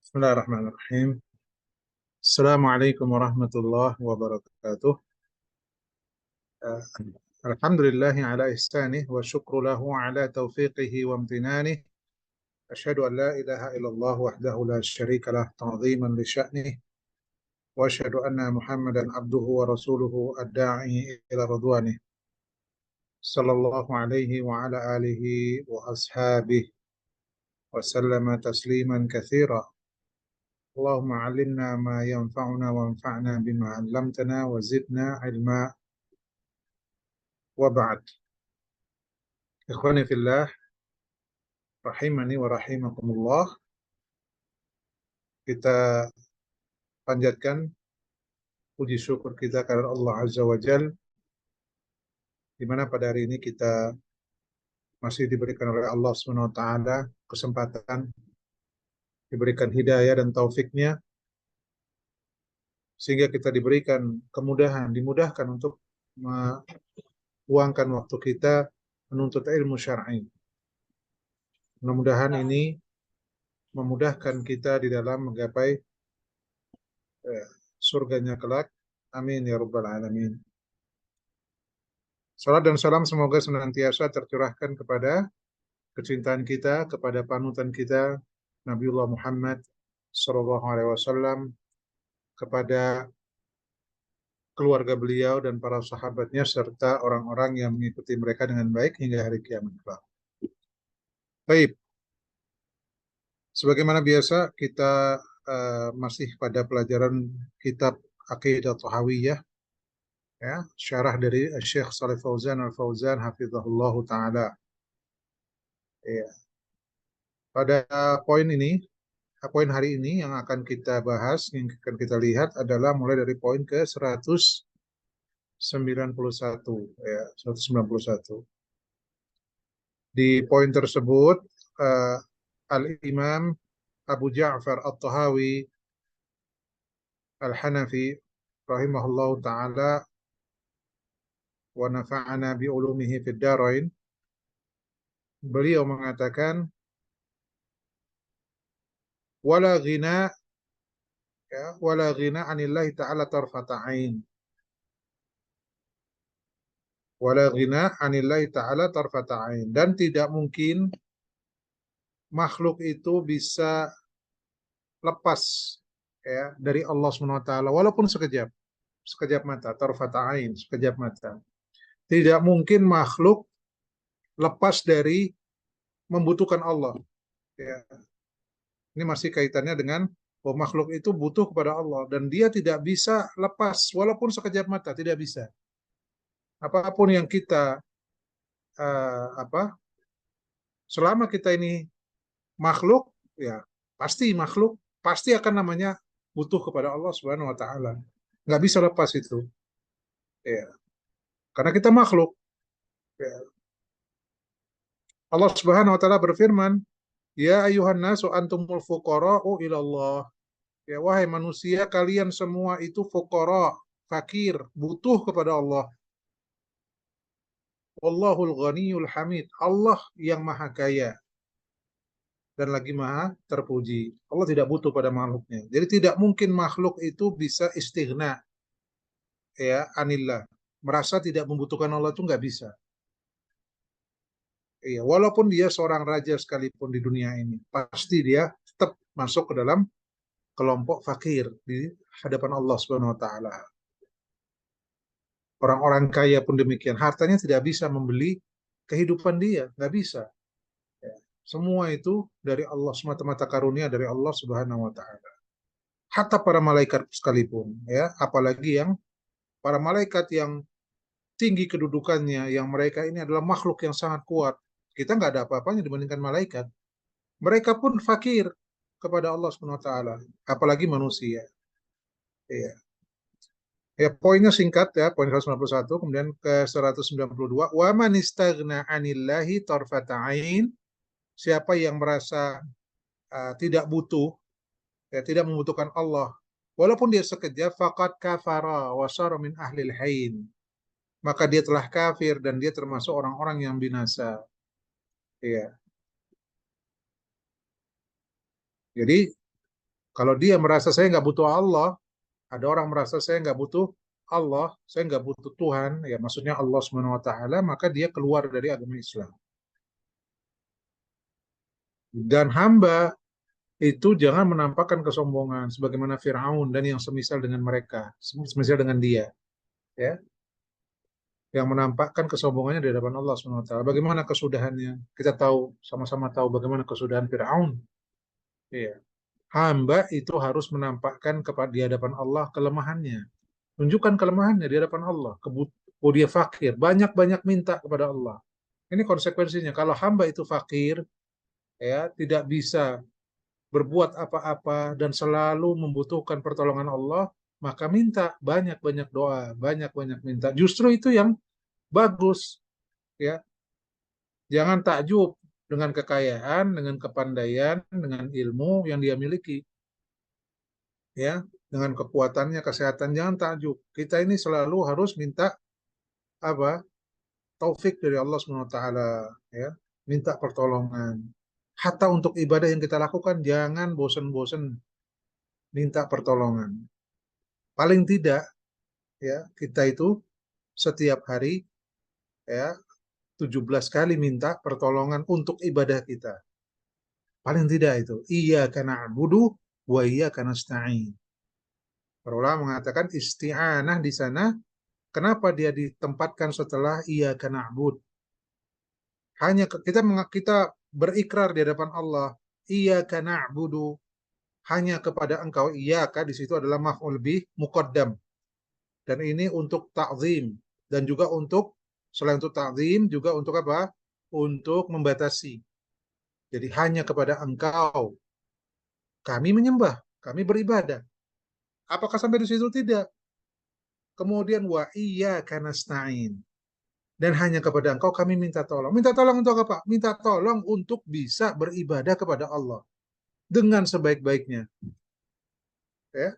Bismillahirrahmanirrahim. Assalamualaikum warahmatullahi wabarakatuh. Eh, Alhamdulillahi ala ihsanih wa syukru lahu ala taufiqihi wa amtinanih. Asyhadu an la ilaha illallah wahdahu la syarika lah ta'ziman li sya'nih. Wa asyhadu anna Muhammadan abduhu wa rasuluhu ad-da'i ila ridwanih. Sallallahu alaihi wa ala alihi wa ashabihi wa sallama tasliman katsira. Allahumma 'allimna ma yanfa'una wanfa'na bima 'allamtana wa zidna 'ilma. Wa ba'd. Ikhwani fillah, rahimani wa rahimakumullah. Kita panjatkan puji syukur kita kepada Allah Azza wa Jal, di mana pada hari ini kita masih diberikan oleh Allah Subhanahu wa taala kesempatan, diberikan hidayah dan taufiknya, sehingga kita diberikan kemudahan, dimudahkan untuk meluangkan waktu kita menuntut ilmu syar'i. Mudah-mudahan ini memudahkan kita di dalam menggapai surganya kelak. Amin ya rabbal alamin. Salam dan salam semoga senantiasa tercurahkan kepada kecintaan kita, kepada panutan kita Nabiullah Muhammad sallallahu alaihi wasallam, kepada keluarga beliau dan para sahabatnya serta orang-orang yang mengikuti mereka dengan baik hingga hari kiamat kelak. Baik. Sebagaimana biasa kita masih pada pelajaran kitab Aqidah Thahawiyah, ya, syarah dari Syekh Shalih Fauzan Al-Fauzan hafizahullah taala. Ya. Pada poin hari ini yang akan kita bahas, yang akan kita lihat adalah mulai dari poin ke 191, ya, 191. Di poin tersebut Al-Imam Abu Ja'far At-Tahawi Al-Hanafi rahimahullahu taala wa nafa'ana bi ulumihi fid darain, beliau mengatakan wala ghina, ya, wala ghina anillahi ta'ala tarfata ain. Wala ghina anillahi ta'ala tarfata ain. Dan tidak mungkin makhluk itu bisa lepas, ya, dari Allah SWT walaupun sekejap mata, tarfata ain, sekejap mata. Tidak mungkin makhluk lepas dari membutuhkan Allah, ya. Ini masih kaitannya dengan bahwa makhluk itu butuh kepada Allah dan dia tidak bisa lepas walaupun sekejap mata, tidak bisa. Apapun yang kita selama kita ini makhluk, ya makhluk pasti akan namanya butuh kepada Allah Subhanahu wa taala. Nggak bisa lepas itu. Ya. Karena kita makhluk. Ya. Allah Subhanahu wa taala berfirman, "Ya ayuhan nasu antumul fuqara'u ilallah." Ya, wahai manusia, kalian semua itu fuqara, fakir, butuh kepada Allah. Wallahul ghaniyul hamid. Allah yang maha kaya dan lagi maha terpuji. Allah tidak butuh pada makhluknya. Jadi tidak mungkin makhluk itu bisa istighna, ya, anillah. Merasa tidak membutuhkan Allah itu nggak bisa. Ya, walaupun dia seorang raja sekalipun di dunia ini, pasti dia tetap masuk ke dalam kelompok fakir di hadapan Allah Subhanahu wa taala. Orang-orang kaya pun demikian, hartanya tidak bisa membeli kehidupan dia, nggak bisa. Ya. Semua itu dari Allah, semata-mata karunia dari Allah Subhanahu wa taala. Hatta para malaikat sekalipun, ya, apalagi yang para malaikat yang tinggi kedudukannya, yang mereka ini adalah makhluk yang sangat kuat. Kita nggak ada apa-apanya dibandingkan malaikat. Mereka pun fakir kepada Allah Subhanahu wa taala, apalagi manusia. Ya. Ya, poinnya singkat, ya, poin 191, kemudian ke 192. Wa man istaghna 'anillahi tarfata 'ain. Siapa yang merasa tidak butuh, ya, tidak membutuhkan Allah, walaupun dia sekejap, faqad kafara wa sara min ahlil hain. Maka dia telah kafir dan dia termasuk orang-orang yang binasa. Ya. Jadi Kalau dia merasa saya nggak butuh Allah, ada orang merasa saya nggak butuh Allah, saya nggak butuh Tuhan, ya maksudnya Allah Subhanahu Wa Taala, maka dia keluar dari agama Islam. Dan hamba itu jangan menampakkan kesombongan sebagaimana Firaun dan yang semisal dengan mereka, semisal dengan dia, ya, yang menampakkan kesombongannya di hadapan Allah Subhanahu Wa Taala. Bagaimana kesudahannya? Kita tahu, sama-sama tahu bagaimana kesudahan Firaun. Iya. Hamba itu harus menampakkan kepada di hadapan Allah kelemahannya. Tunjukkan kelemahannya di hadapan Allah. Oh, dia fakir, banyak-banyak minta kepada Allah. Ini konsekuensinya. Kalau hamba itu fakir, ya tidak bisa berbuat apa-apa dan selalu membutuhkan pertolongan Allah, maka minta banyak-banyak doa, banyak-banyak minta. Justru itu yang bagus, ya. Jangan takjub dengan kekayaan, dengan kepandaian, dengan ilmu yang dia miliki, ya, dengan kekuatannya, kesehatan. Jangan takjub. Kita ini selalu harus minta apa? Taufik dari Allah Subhanahu wa taala, ya. Minta pertolongan. Hatta untuk ibadah yang kita lakukan jangan bosan-bosan minta pertolongan. Paling tidak, ya, kita itu setiap hari, ya, 17 kali minta pertolongan untuk ibadah kita. Paling tidak itu. Iyyaka na'budu wa iyyaka nasta'in. Para ulama mengatakan isti'anah di sana, kenapa dia ditempatkan setelah iyyaka na'bud? Hanya kita berikrar di hadapan Allah, iyyaka na'budu, hanya kepada Engkau. Iyyaka di situ adalah maf'ul bih muqaddam. Dan ini untuk ta'zim dan juga untuk selain untuk ta'zim juga untuk apa? Untuk membatasi. Jadi hanya kepada Engkau kami menyembah, kami beribadah. Apakah sampai di situ? Tidak. Kemudian wa iyyaka nasta'in. Dan hanya kepada Engkau kami minta tolong. Minta tolong untuk apa? Minta tolong untuk bisa beribadah kepada Allah dengan sebaik-baiknya. Ya.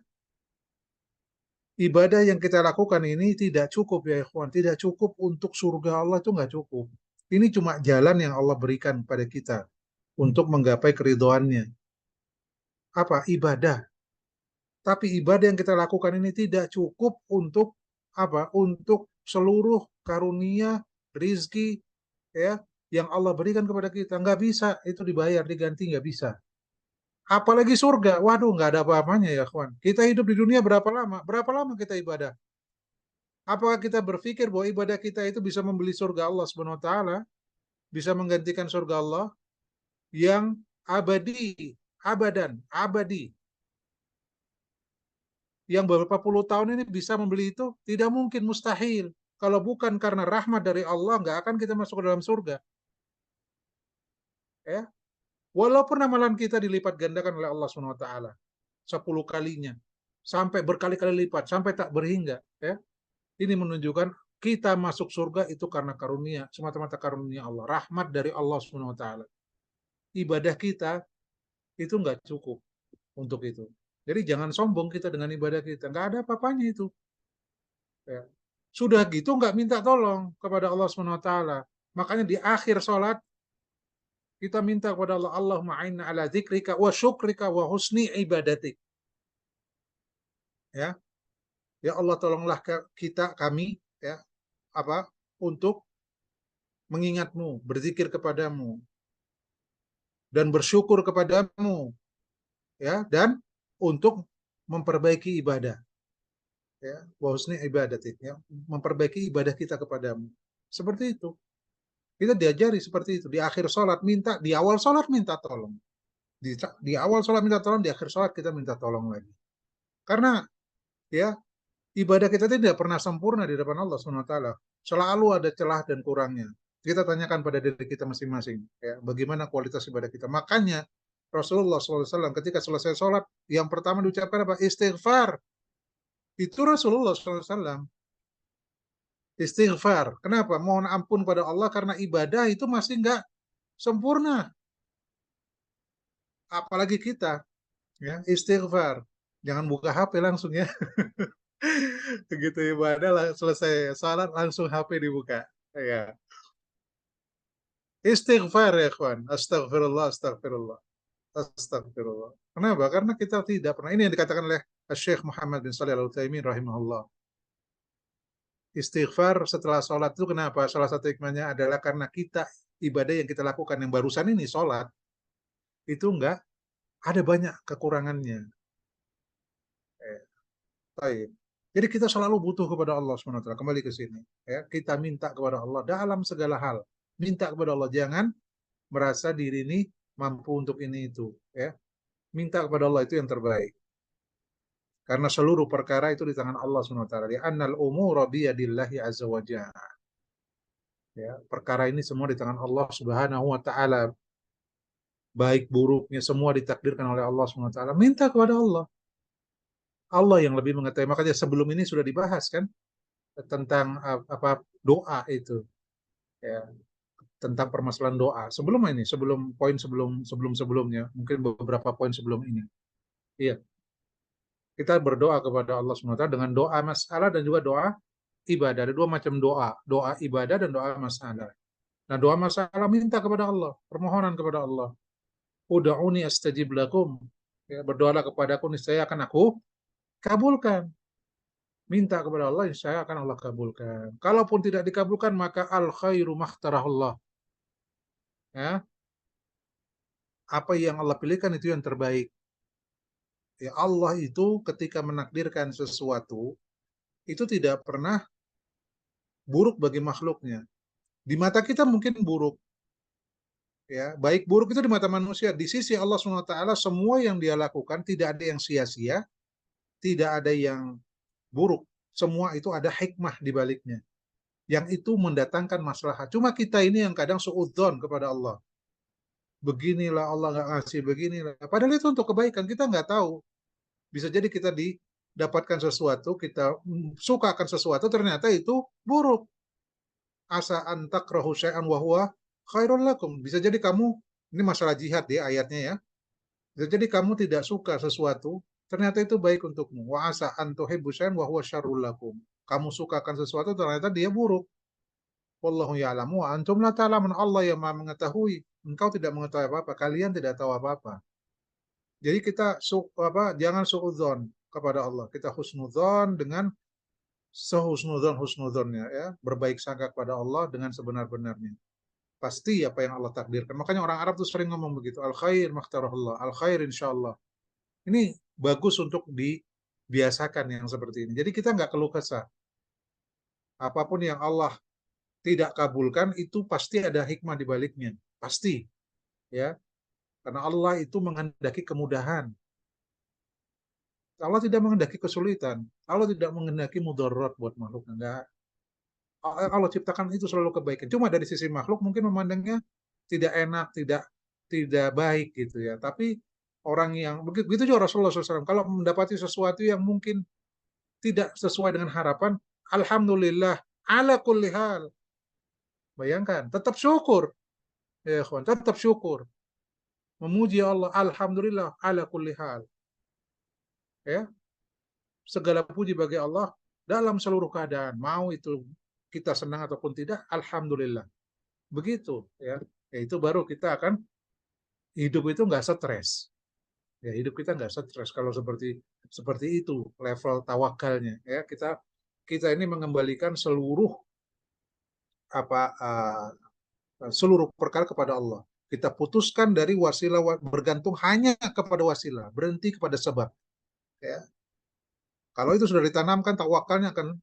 Ibadah yang kita lakukan ini tidak cukup ya ikhwan. Tidak cukup untuk surga Allah, itu nggak cukup. Ini cuma jalan yang Allah berikan pada kita untuk menggapai keridhoannya. Apa? Ibadah. Tapi ibadah yang kita lakukan ini tidak cukup untuk apa? Untuk seluruh karunia, rizki, ya, yang Allah berikan kepada kita. Nggak bisa itu dibayar, diganti, nggak bisa. Apalagi surga. Waduh, nggak ada apa-apanya ya, kawan. Kita hidup di dunia berapa lama? Berapa lama kita ibadah? Apakah kita berpikir bahwa ibadah kita itu bisa membeli surga Allah Subhanahu wa taala, bisa menggantikan surga Allah yang abadi, abadan, abadi, yang beberapa puluh tahun ini bisa membeli itu? Tidak mungkin, mustahil. Kalau bukan karena rahmat dari Allah, nggak akan kita masuk ke dalam surga. Ya, walaupun amalan kita dilipat gandakan oleh Allah Subhanahu Wa Taala 10 kalinya, sampai berkali-kali lipat, sampai tak berhingga. Ya, ini menunjukkan kita masuk surga itu karena karunia, semata-mata karunia Allah, rahmat dari Allah Subhanahu Wa Taala. Ibadah kita itu nggak cukup untuk itu. Jadi jangan sombong kita dengan ibadah kita, nggak ada apa-apanya itu. Ya. Sudah gitu nggak minta tolong kepada Allah Subhanahu Wa Taala. Makanya di akhir sholat kita minta kepada Allah, Allahumma a'inna ala dzikrika wa syukrika wa husni ibadatik. Ya, ya Allah tolonglah kita kami, ya, apa, untuk mengingatmu, berzikir kepadamu dan bersyukur kepadamu, ya, dan untuk memperbaiki ibadah, ya, wa husni ibadatik, ya, memperbaiki ibadah kita kepadamu. Seperti itu. Kita diajari seperti itu. Di akhir sholat minta, di awal sholat minta tolong. Di awal sholat minta tolong, di akhir sholat kita minta tolong lagi. Karena, ya, ibadah kita tidak pernah sempurna di depan Allah SWT. Selalu ada celah dan kurangnya. Kita tanyakan pada diri kita masing-masing, ya, bagaimana kualitas ibadah kita. Makanya Rasulullah SAW ketika selesai sholat, yang pertama diucapkan apa? Istighfar. Itu Rasulullah SAW. Istighfar. Kenapa? Mohon ampun pada Allah karena ibadah itu masih nggak sempurna. Apalagi kita, ya, istighfar. Jangan buka HP langsung ya. Begitu ibadah selesai salat langsung HP dibuka. Ya. Istighfar ya kawan. Astagfirullah, astagfirullah. Astagfirullah. Kenapa? Karena kita tidak pernah. Ini yang dikatakan oleh Syekh Muhammad bin Shalih Al-Utsaimin rahimahullah. Istighfar setelah sholat itu kenapa? Salah satu hikmahnya adalah karena kita ibadah yang kita lakukan yang barusan ini sholat itu enggak ada banyak kekurangannya. Eh, baik. Jadi kita selalu butuh kepada Allah SWT. Kembali ke sini. Ya, kita minta kepada Allah dalam segala hal. Minta kepada Allah. Jangan merasa diri ini mampu untuk ini itu. Ya. Minta kepada Allah itu yang terbaik. Karena seluruh perkara itu di tangan Allah SWT. Di annal umura biyadillahi azza wa jalla. Ya, perkara ini semua di tangan Allah Subhanahu wa taala. Baik buruknya semua ditakdirkan oleh Allah Subhanahu wa taala. Minta kepada Allah. Allah yang lebih mengetahui. Makanya sebelum ini sudah dibahas kan tentang apa doa itu. Ya, tentang permasalahan doa. Sebelum ini, sebelum poin sebelumnya, mungkin beberapa poin sebelum ini. Iya, kita berdoa kepada Allah Subhanahu wa taala dengan doa masalah dan juga doa ibadah. Ada dua macam doa, doa ibadah dan doa masalah. Nah, doa masalah minta kepada Allah, permohonan kepada Allah. Ud'uni astajib lakum. Ya, berdoalah kepadaku niscaya akan aku kabulkan. Minta kepada Allah, niscaya akan Allah kabulkan. Kalaupun tidak dikabulkan, maka al khairu makhtarahullah. Ya, apa yang Allah pilihkan itu yang terbaik. Ya, Allah itu ketika menakdirkan sesuatu itu tidak pernah buruk bagi makhluknya. Di mata kita mungkin buruk, ya. Baik buruk itu di mata manusia. Di sisi Allah SWT semua yang dia lakukan tidak ada yang sia-sia, tidak ada yang buruk. Semua itu ada hikmah di baliknya. Yang itu mendatangkan maslahat. Cuma kita ini yang kadang suudzon kepada Allah. Beginilah Allah nggak ngasih beginilah. Padahal itu untuk kebaikan. Kita nggak tahu. Bisa jadi kita didapatkan sesuatu, kita suka akan sesuatu, ternyata itu buruk. Asa antakrahu syai'an wa huwa khairul lakum. Bisa jadi kamu, ini masalah jihad ya ayatnya ya. Bisa jadi kamu tidak suka sesuatu, ternyata itu baik untukmu. Wa asa antuhibbu syai'an wa huwa syarrul lakum. Kamu suka akan sesuatu, ternyata dia buruk. Wallahu ya'lamu wa antum la ta'lamun. Allah yang Maha mengetahui. Engkau tidak mengetahui apa-apa, kalian tidak tahu apa-apa. Jadi kita jangan suudzon kepada Allah. Kita husnudzon dengan husnudzonnya ya, berbaik sangka kepada Allah dengan sebenar-benarnya. Pasti apa yang Allah takdirkan. Makanya orang Arab tuh sering ngomong begitu, al khair makhtarahullah, al khair insyaallah. Ini bagus untuk dibiasakan yang seperti ini. Jadi kita nggak keluh kesah. Apapun yang Allah tidak kabulkan itu pasti ada hikmah di baliknya. Pasti, ya. Karena Allah itu menghendaki kemudahan. Allah tidak menghendaki kesulitan. Allah tidak menghendaki mudarat buat makhluk. Enggak. Allah ciptakan itu selalu kebaikan. Cuma dari sisi makhluk mungkin memandangnya tidak enak, tidak baik gitu ya. Tapi orang yang begitu juga Rasulullah SAW. Kalau mendapati sesuatu yang mungkin tidak sesuai dengan harapan, alhamdulillah ala kulli hal. Bayangkan, tetap syukur. Ya, kawan, tetap syukur. Memuji Allah, alhamdulillah ala kulli hal. Ya, segala puji bagi Allah dalam seluruh keadaan. Mau itu kita senang ataupun tidak, alhamdulillah. Begitu ya. Ya itu baru kita akan hidup itu nggak stres. Ya, hidup kita nggak stres kalau seperti seperti itu level tawakalnya. Ya, kita ini mengembalikan seluruh perkara kepada Allah. Kita putuskan dari wasilah bergantung hanya kepada wasilah, berhenti kepada sebab. Ya. Kalau itu sudah ditanamkan, tawakalnya akan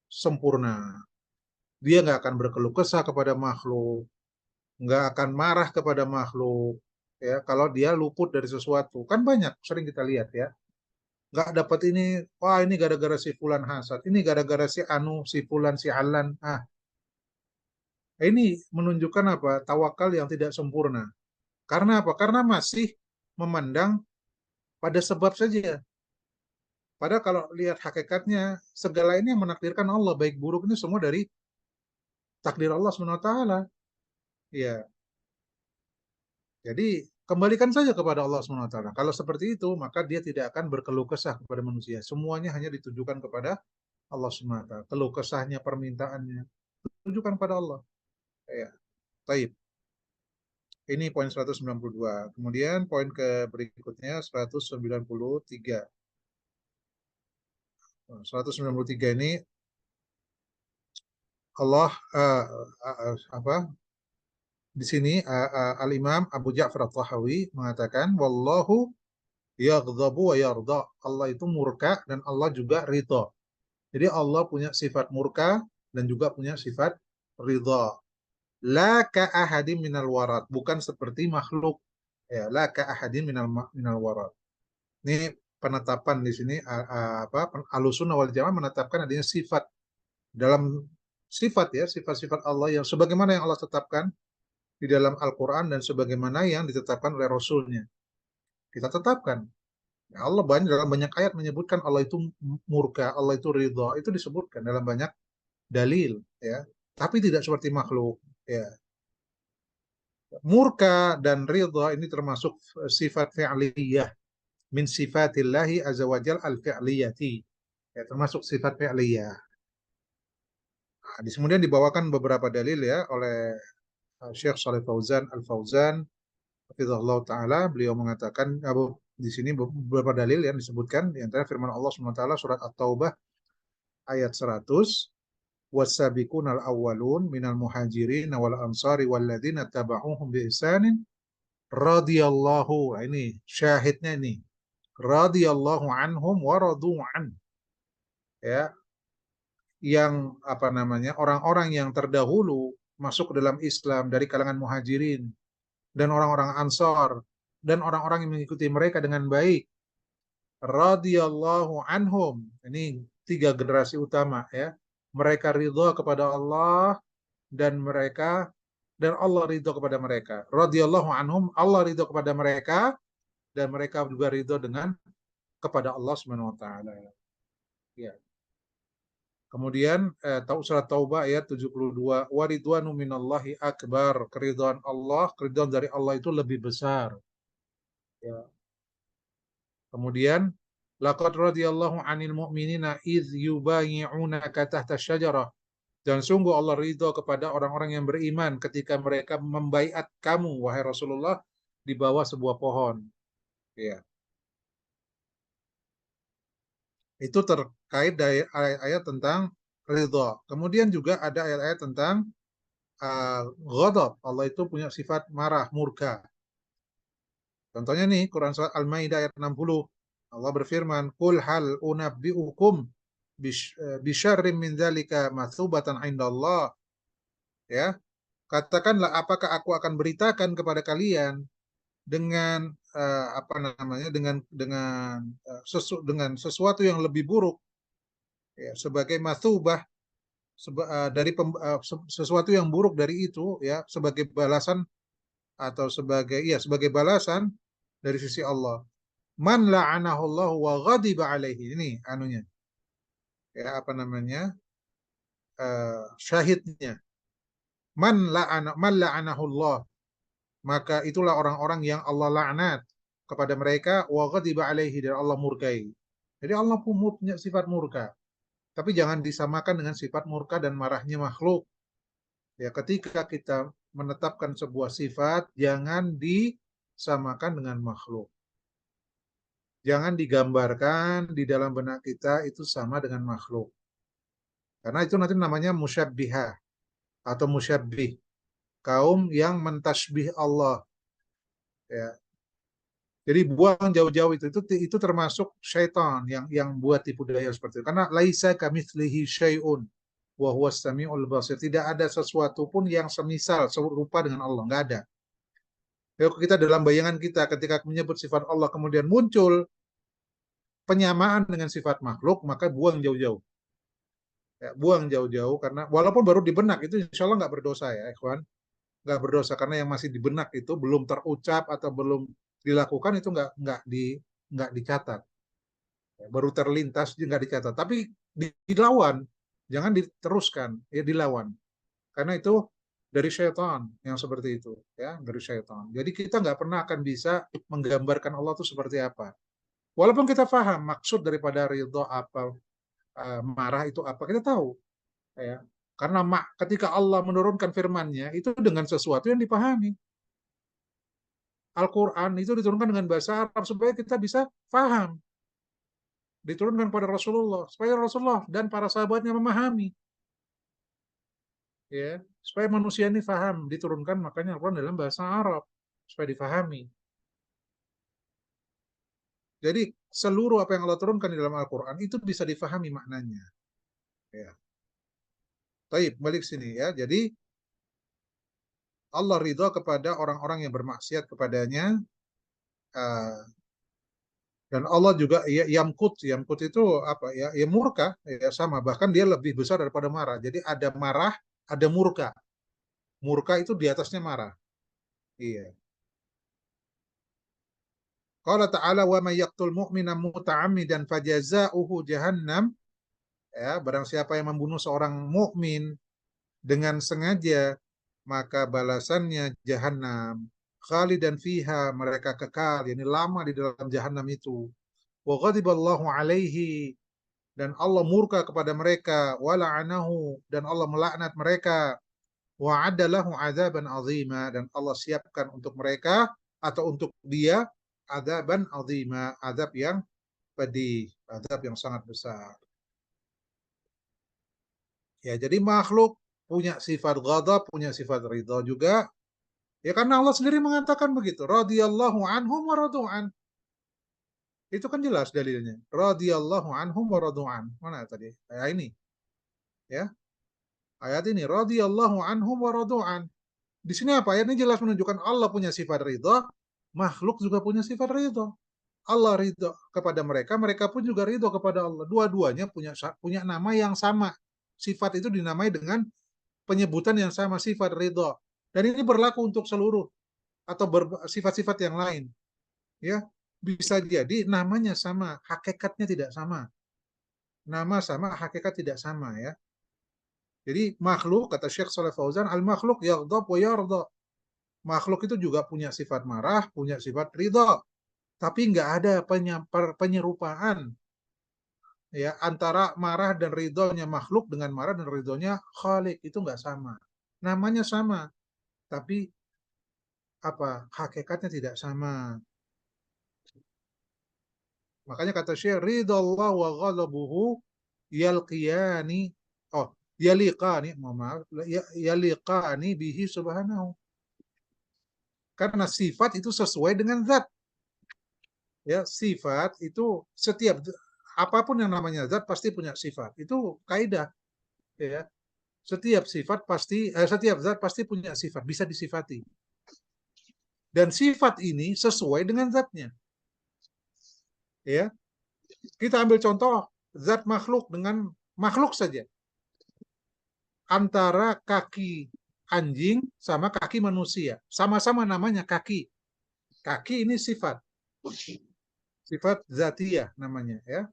sempurna. Dia nggak akan berkeluh kesah kepada makhluk, nggak akan marah kepada makhluk. Ya, kalau dia luput dari sesuatu, kan banyak sering kita lihat ya. Nggak dapat ini, wah ini gara-gara si Fulan hasad, ini gara-gara si Anu, si Fulan, si Alan. Ini menunjukkan apa? Tawakal yang tidak sempurna. Karena apa? Karena masih memandang pada sebab saja. Padahal kalau lihat hakikatnya, segala ini yang menakdirkan Allah, baik buruk ini semua dari takdir Allah SWT. Ya, jadi kembalikan saja kepada Allah SWT. Kalau seperti itu, maka dia tidak akan berkeluh kesah kepada manusia. Semuanya hanya ditujukan kepada Allah SWT. Keluh kesahnya, permintaannya, tujukan pada Allah. Ya, taib. Ini poin 192. Kemudian poin ke berikutnya 193. 193 ini Allah apa di sini Al-Imam Abu Ja'far At-Tahawi mengatakan wallahu yaghdabu wa yarda. Allah itu murka dan Allah juga ridha. Jadi Allah punya sifat murka dan juga punya sifat ridha. La ka ahadin minal warad, bukan seperti makhluk. Ya, la ka ahadin minal warad. Ini penetapan di sini apa Ahlussunnah wal Jamaah menetapkan adanya sifat dalam sifat ya, sifat-sifat Allah yang sebagaimana yang Allah tetapkan di dalam Al-Qur'an dan sebagaimana yang ditetapkan oleh Rasulnya. Kita tetapkan. Ya, Allah dalam banyak ayat menyebutkan Allah itu murka, Allah itu ridha, itu disebutkan dalam banyak dalil ya. Tapi tidak seperti makhluk ya. Murka dan ridha ini termasuk sifat fi'liyah min sifatillahi azza wajal al-fi'liyati. Ya, termasuk sifat fi'liyah. Nah, kemudian dibawakan beberapa dalil ya oleh Syekh Shalih Fauzan Al-Fauzan hafizahullah taala. Beliau mengatakan di sini beberapa dalil yang disebutkan di antara firman Allah Subhanahu wa taala surat At-Taubah ayat 100 was-sabiqunal awwalun minal muhajirin wal ansari walladzina tabauhum bi ihsanin radhiyallahu. Nah, ini syahidnya ini radhiyallahu anhum wa radu an, ya, yang apa namanya orang-orang yang terdahulu masuk ke dalam Islam dari kalangan muhajirin dan orang-orang ansor dan orang-orang yang mengikuti mereka dengan baik radhiyallahu anhum. Ini tiga generasi utama ya, mereka ridho kepada Allah dan mereka dan Allah ridho kepada mereka. Radhiyallahu anhum, Allah ridho kepada mereka dan mereka juga ridho dengan kepada Allah Subhanahu wa taala. Ya. Kemudian surat Taubah ayat 72, wa ridwanu minallahi akbar, keridhaan Allah, keridhaan dari Allah itu lebih besar. Ya. Kemudian laqad radhiyallahu 'anil mu'minina idz yubayyi'unaka tahta syajarah. Dan sungguh Allah ridho kepada orang-orang yang beriman ketika mereka membaiat kamu wahai Rasulullah di bawah sebuah pohon. Ya. Itu terkait dari ayat-ayat tentang ridho. Kemudian juga ada ayat-ayat tentang ghadab. Allah itu punya sifat marah, murka. Contohnya nih Quran surat Al-Maidah ayat 60. Allah berfirman, "Qul hal unabbiukum bisyarrim min dzalika matsubatan indallah." Ya, katakanlah apakah aku akan beritakan kepada kalian dengan apa namanya dengan sesuatu yang lebih buruk ya, sebagai matsubah dari sesuatu yang buruk dari itu ya sebagai balasan atau sebagai balasan dari sisi Allah. Man la'anahu Allah wa ghadiba alaihi. Ini anunya. Ya apa namanya? Syahidnya. Man la'anahu Allah. Maka itulah orang-orang yang Allah laknat kepada mereka wa ghadiba alaihi dan Allah murkai. Jadi Allah punya sifat murka. Tapi jangan disamakan dengan sifat murka dan marahnya makhluk. Ya, ketika kita menetapkan sebuah sifat, jangan disamakan dengan makhluk. Jangan digambarkan di dalam benak kita itu sama dengan makhluk. Karena itu nanti namanya musyabbihah atau musyabbih. Kaum yang mentasbih Allah. Ya. Jadi buang jauh-jauh itu termasuk syaitan yang buat tipu daya seperti itu. Karena laisa kamitslihi syai'un wa huwas samiul basir. Tidak ada sesuatu pun yang semisal serupa dengan Allah, enggak ada. Kalau kita dalam bayangan kita ketika menyebut sifat Allah kemudian muncul penyamaan dengan sifat makhluk, maka buang jauh-jauh. Ya, buang jauh-jauh karena walaupun baru di benak itu insya Allah nggak berdosa ya, ikhwan. Nggak berdosa karena yang masih di benak itu belum terucap atau belum dilakukan itu nggak dicatat. Ya, baru terlintas nggak dicatat. Tapi dilawan, jangan diteruskan, ya dilawan. Karena itu dari syaitan yang seperti itu, ya dari syaitan. Jadi kita nggak pernah akan bisa menggambarkan Allah itu seperti apa. Walaupun kita paham maksud daripada ridho apa, marah itu apa, kita tahu. Ya. Karena ketika Allah menurunkan firman-Nya itu dengan sesuatu yang dipahami. Al-Quran itu diturunkan dengan bahasa Arab supaya kita bisa paham. Diturunkan pada Rasulullah supaya Rasulullah dan para sahabatnya memahami, ya, supaya manusia ini paham. Diturunkan makanya Al-Quran dalam bahasa Arab supaya difahami. Jadi seluruh apa yang Allah turunkan di dalam Al-Quran itu bisa difahami maknanya. Ya. Baik, balik sini ya. Jadi Allah ridha kepada orang-orang yang bermaksiat kepadanya, uh, dan Allah juga ya, yamkut. Yamkut itu apa ya? Ya murka, ya sama. Bahkan dia lebih besar daripada marah. Jadi ada marah, ada murka. Murka itu di atasnya marah. Iya. Qala ta'ala wa may yaqtul mu'mina muta'ammidan fajaza'uhu jahannam, ya, barang siapa yang membunuh seorang mukmin dengan sengaja maka balasannya jahanam, khalidan fiha, mereka kekal, yakni lama di dalam jahanam itu. Wa ghadiballahu alaihi, dan Allah murka kepada mereka, wa la'anahu, dan Allah melaknat mereka, wa adalahu azaban azima, dan Allah siapkan untuk mereka atau untuk dia azaban azima, azab yang pedih, azab yang sangat besar. Ya, jadi makhluk punya sifat ghadab, punya sifat ridha juga. Ya karena Allah sendiri mengatakan begitu. Radhiyallahu anhum wa radu'an. Itu kan jelas dalilnya. Radhiyallahu anhum wa radu'an. Mana tadi? Ayat ini. Ya. Ayat ini. Radhiyallahu anhum wa radu'an. Di sini apa? Ayat ini jelas menunjukkan Allah punya sifat ridha. Makhluk juga punya sifat ridha. Allah ridha kepada mereka. Mereka pun juga ridha kepada Allah. Dua-duanya punya nama yang sama. Sifat itu dinamai dengan penyebutan yang sama, sifat ridha. Dan ini berlaku untuk seluruh atau sifat-sifat yang lain. Ya, bisa jadi namanya sama, hakikatnya tidak sama. Nama sama, hakikat tidak sama, ya. Jadi makhluk, kata Syekh Saleh Fauzan, al makhluk yaghdab wa yarda. Makhluk itu juga punya sifat marah, punya sifat ridha, tapi nggak ada penyerupaan, ya, antara marah dan ridhonya makhluk dengan marah dan ridhonya Khalik, itu nggak sama. Namanya sama, tapi apa, hakikatnya tidak sama. Makanya kata Syekh, ridallah wa ghadabuhu yalqiyani, oh, yaliqani, mohon maaf, yaliqani bihi subhanahu. Karena sifat itu sesuai dengan zat. Ya, sifat itu setiap apapun yang namanya zat pasti punya sifat. Itu kaidah, ya. Setiap zat pasti punya sifat, bisa disifati. Dan sifat ini sesuai dengan zatnya. Ya. Kita ambil contoh zat makhluk dengan makhluk saja. Antara kaki anjing sama kaki manusia. Sama-sama namanya kaki. Kaki ini sifat. Sifat zatiyah namanya, ya.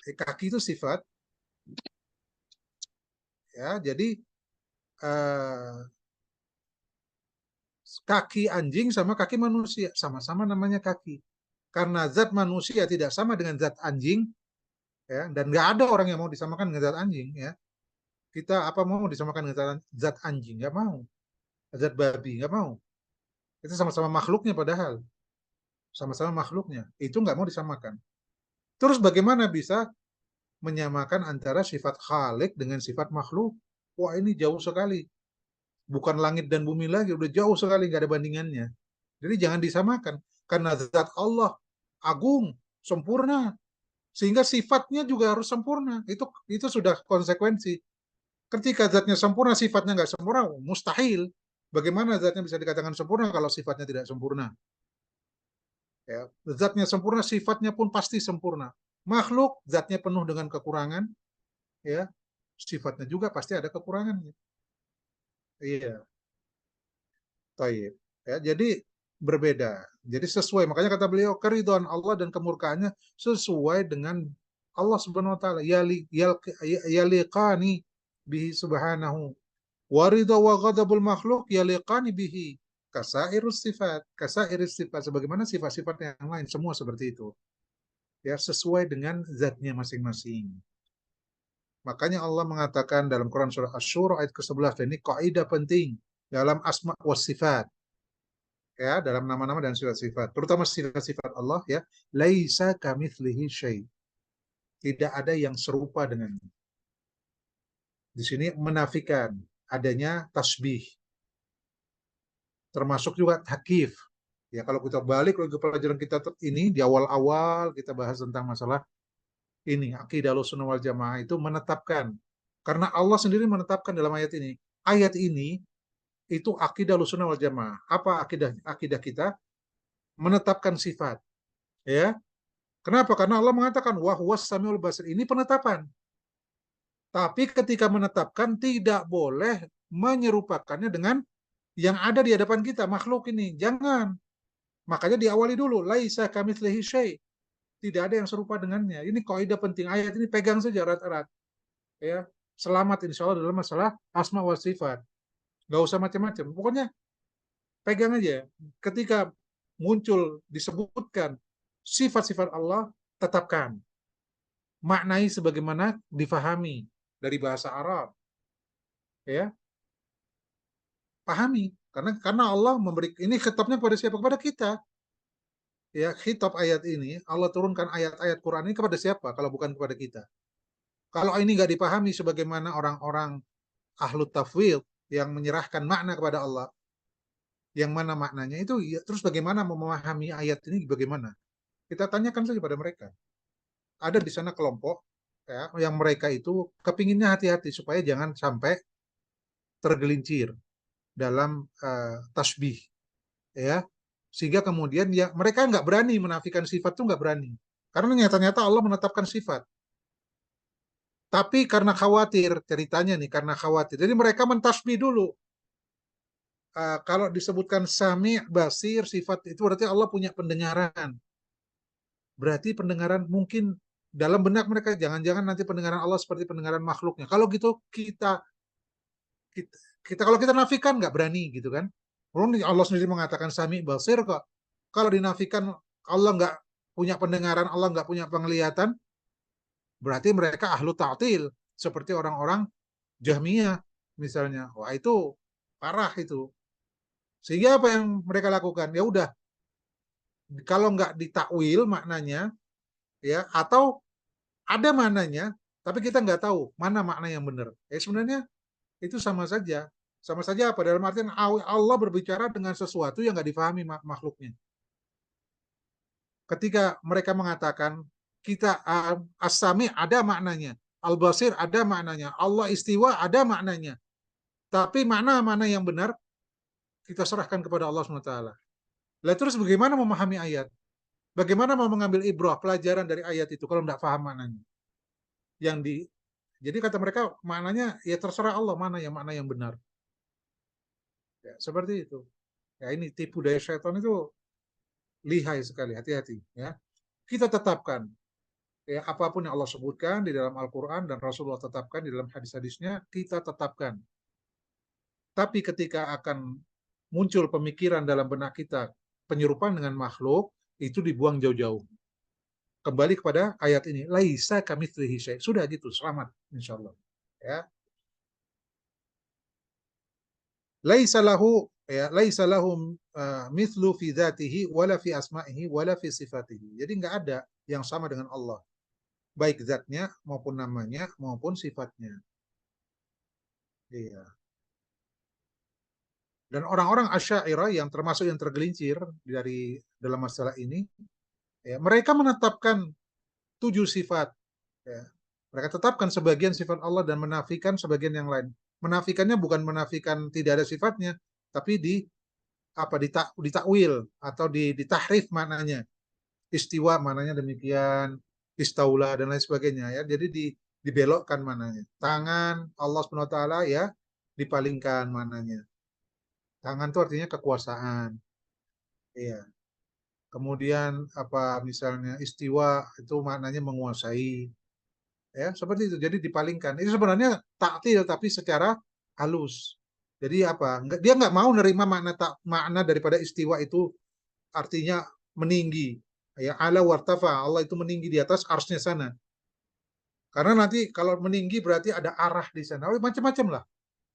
Kaki itu sifat, ya. Jadi eh, kaki anjing sama kaki manusia sama-sama namanya kaki. Karena zat manusia tidak sama dengan zat anjing, ya, dan nggak ada orang yang mau disamakan dengan zat anjing, ya. Kita apa mau disamakan dengan zat anjing? Nggak mau. Zat babi nggak mau. Itu sama-sama makhluknya, padahal sama-sama makhluknya. Itu nggak mau disamakan. Terus bagaimana bisa menyamakan antara sifat Khalik dengan sifat makhluk? Wah, ini jauh sekali. Bukan langit dan bumi lagi, udah jauh sekali, nggak ada bandingannya. Jadi jangan disamakan. Karena zat Allah agung, sempurna. Sehingga sifatnya juga harus sempurna. Itu sudah konsekuensi. Ketika zatnya sempurna, sifatnya nggak sempurna, mustahil. Bagaimana zatnya bisa dikatakan sempurna kalau sifatnya tidak sempurna? Ya, zatnya sempurna, sifatnya pun pasti sempurna. Makhluk zatnya penuh dengan kekurangan, ya, sifatnya juga pasti ada kekurangannya. Iya, taib. Ya, jadi berbeda. Jadi sesuai. Makanya kata beliau, keridhaan Allah dan kemurkaannya sesuai dengan Allah Subhanahu wa taala. Yaliqani bihi subhanahu. Waridha wa ghadabul makhluk yaliqani bihi. Kasairus sifat. Sebagaimana sifat-sifat yang lain. Semua seperti itu. Ya, sesuai dengan zatnya masing-masing. Makanya Allah mengatakan dalam Quran surah Asy-Syura ayat ke-11, ini kaidah penting dalam asma wa sifat. ya dalam nama-nama dan sifat-sifat, terutama sifat-sifat Allah ya, laisa kamitslihi syai. Tidak ada yang serupa dengannya. Di sini menafikan adanya tasbih, termasuk juga takyif. Ya kalau kita balik ke pelajaran kita ini di awal-awal kita bahas tentang masalah ini akidah Ahlussunnah wal Jamaah itu menetapkan, karena Allah sendiri menetapkan dalam ayat ini. Ayat ini itu akidah Ahlussunnah wal Jamaah. Apa akidah kita? Menetapkan sifat, ya. Kenapa? Karena Allah mengatakan wa huwas samiul basir. Ini penetapan. Tapi ketika menetapkan tidak boleh menyerupakannya dengan yang ada di hadapan kita, makhluk ini. Jangan. Makanya diawali dulu, laisa kamitslihi syai. Tidak ada yang serupa dengannya. Ini kaidah penting ayat ini, pegang saja erat-erat. Ya, selamat insya Allah dalam masalah asma wa sifat. Gak usah macam-macam. Pokoknya pegang aja. Ketika muncul disebutkan sifat-sifat Allah, tetapkan. Maknai sebagaimana difahami dari bahasa Arab. Ya, pahami. Karena Allah memberi ini khitabnya kepada siapa? Kepada kita. Ya, khitab ayat ini Allah turunkan ayat-ayat Quran ini kepada siapa? Kalau bukan kepada kita. Kalau ini nggak dipahami sebagaimana orang-orang ahlu tafwid yang menyerahkan makna kepada Allah, yang mana maknanya itu, ya, terus bagaimana memahami ayat ini bagaimana? Kita tanyakan saja pada mereka. Ada di sana kelompok ya, yang mereka itu kepinginnya hati-hati supaya jangan sampai tergelincir dalam tasbih, ya, sehingga kemudian ya mereka nggak berani menafikan sifat tuh nggak berani, karena nyata-nyata Allah menetapkan sifat. Tapi karena khawatir ceritanya nih, karena khawatir, jadi mereka mentasbih dulu. Kalau disebutkan sami basir sifat itu berarti Allah punya pendengaran. Berarti pendengaran mungkin dalam benak mereka, jangan-jangan nanti pendengaran Allah seperti pendengaran makhluknya. Kalau gitu kita, kita kalau kita nafikan nggak berani gitu kan. Allah sendiri mengatakan sami basir kok. Kalau dinafikan Allah nggak punya pendengaran, Allah nggak punya penglihatan, berarti mereka ahlu ta'til seperti orang-orang Jahmiyah misalnya. Wah itu parah itu. Sehingga apa yang mereka lakukan? Ya udah, kalau nggak ditakwil maknanya, ya, atau ada maknanya, tapi kita nggak tahu mana makna yang benar. Sebenarnya itu sama saja. Sama saja apa? Dalam artian Allah berbicara dengan sesuatu yang nggak difahami makhluknya. Ketika mereka mengatakan kita as-sami ada maknanya, al-basir ada maknanya, Allah istiwa ada maknanya. Tapi mana yang benar kita serahkan kepada Allah SWT. Lah terus bagaimana memahami ayat? Bagaimana mau mengambil ibrah pelajaran dari ayat itu kalau tidak paham maknanya? Yang di Jadi kata mereka maknanya ya terserah Allah mana yang benar. Ya, seperti itu. Ya ini tipu daya syaitan itu lihai sekali, hati-hati ya. Kita tetapkan ya apapun yang Allah sebutkan di dalam Al-Qur'an dan Rasulullah tetapkan di dalam hadis-hadisnya, kita tetapkan. Tapi ketika akan muncul pemikiran dalam benak kita penyerupaan dengan makhluk, itu dibuang jauh-jauh. Kembali kepada ayat ini, laisa kamitslihi syai. Sudah gitu, selamat insyaallah. Ya. Laisa lahu laisa lahum mithlu fi dzatihi wala fi asma'ihi wala fi sifatihi. Jadi enggak ada yang sama dengan Allah, baik zatnya maupun namanya maupun sifatnya. Iya. Dan orang-orang Asy'ariyah yang termasuk yang tergelincir dari dalam masalah ini, ya, mereka menetapkan 7 sifat. Ya. Mereka tetapkan sebagian sifat Allah dan menafikan sebagian yang lain. Menafikannya bukan menafikan tidak ada sifatnya, tapi ditakwil atau ditahrif maknanya. Istiwa maknanya demikian, istaula dan lain sebagainya ya. Jadi dibelokkan maknanya. Tangan Allah Subhanahu wa taala ya dipalingkan maknanya. Tangan itu artinya kekuasaan. Iya. Kemudian apa misalnya istiwa itu maknanya menguasai. Ya, seperti itu. Jadi dipalingkan. Itu sebenarnya taktil tapi secara halus. Jadi apa? Dia nggak mau nerima makna daripada istiwa itu artinya meninggi. Ya, ala wartafa, Allah itu meninggi di atas arsnya sana. Karena nanti kalau meninggi berarti ada arah di sana. Macam-macam lah.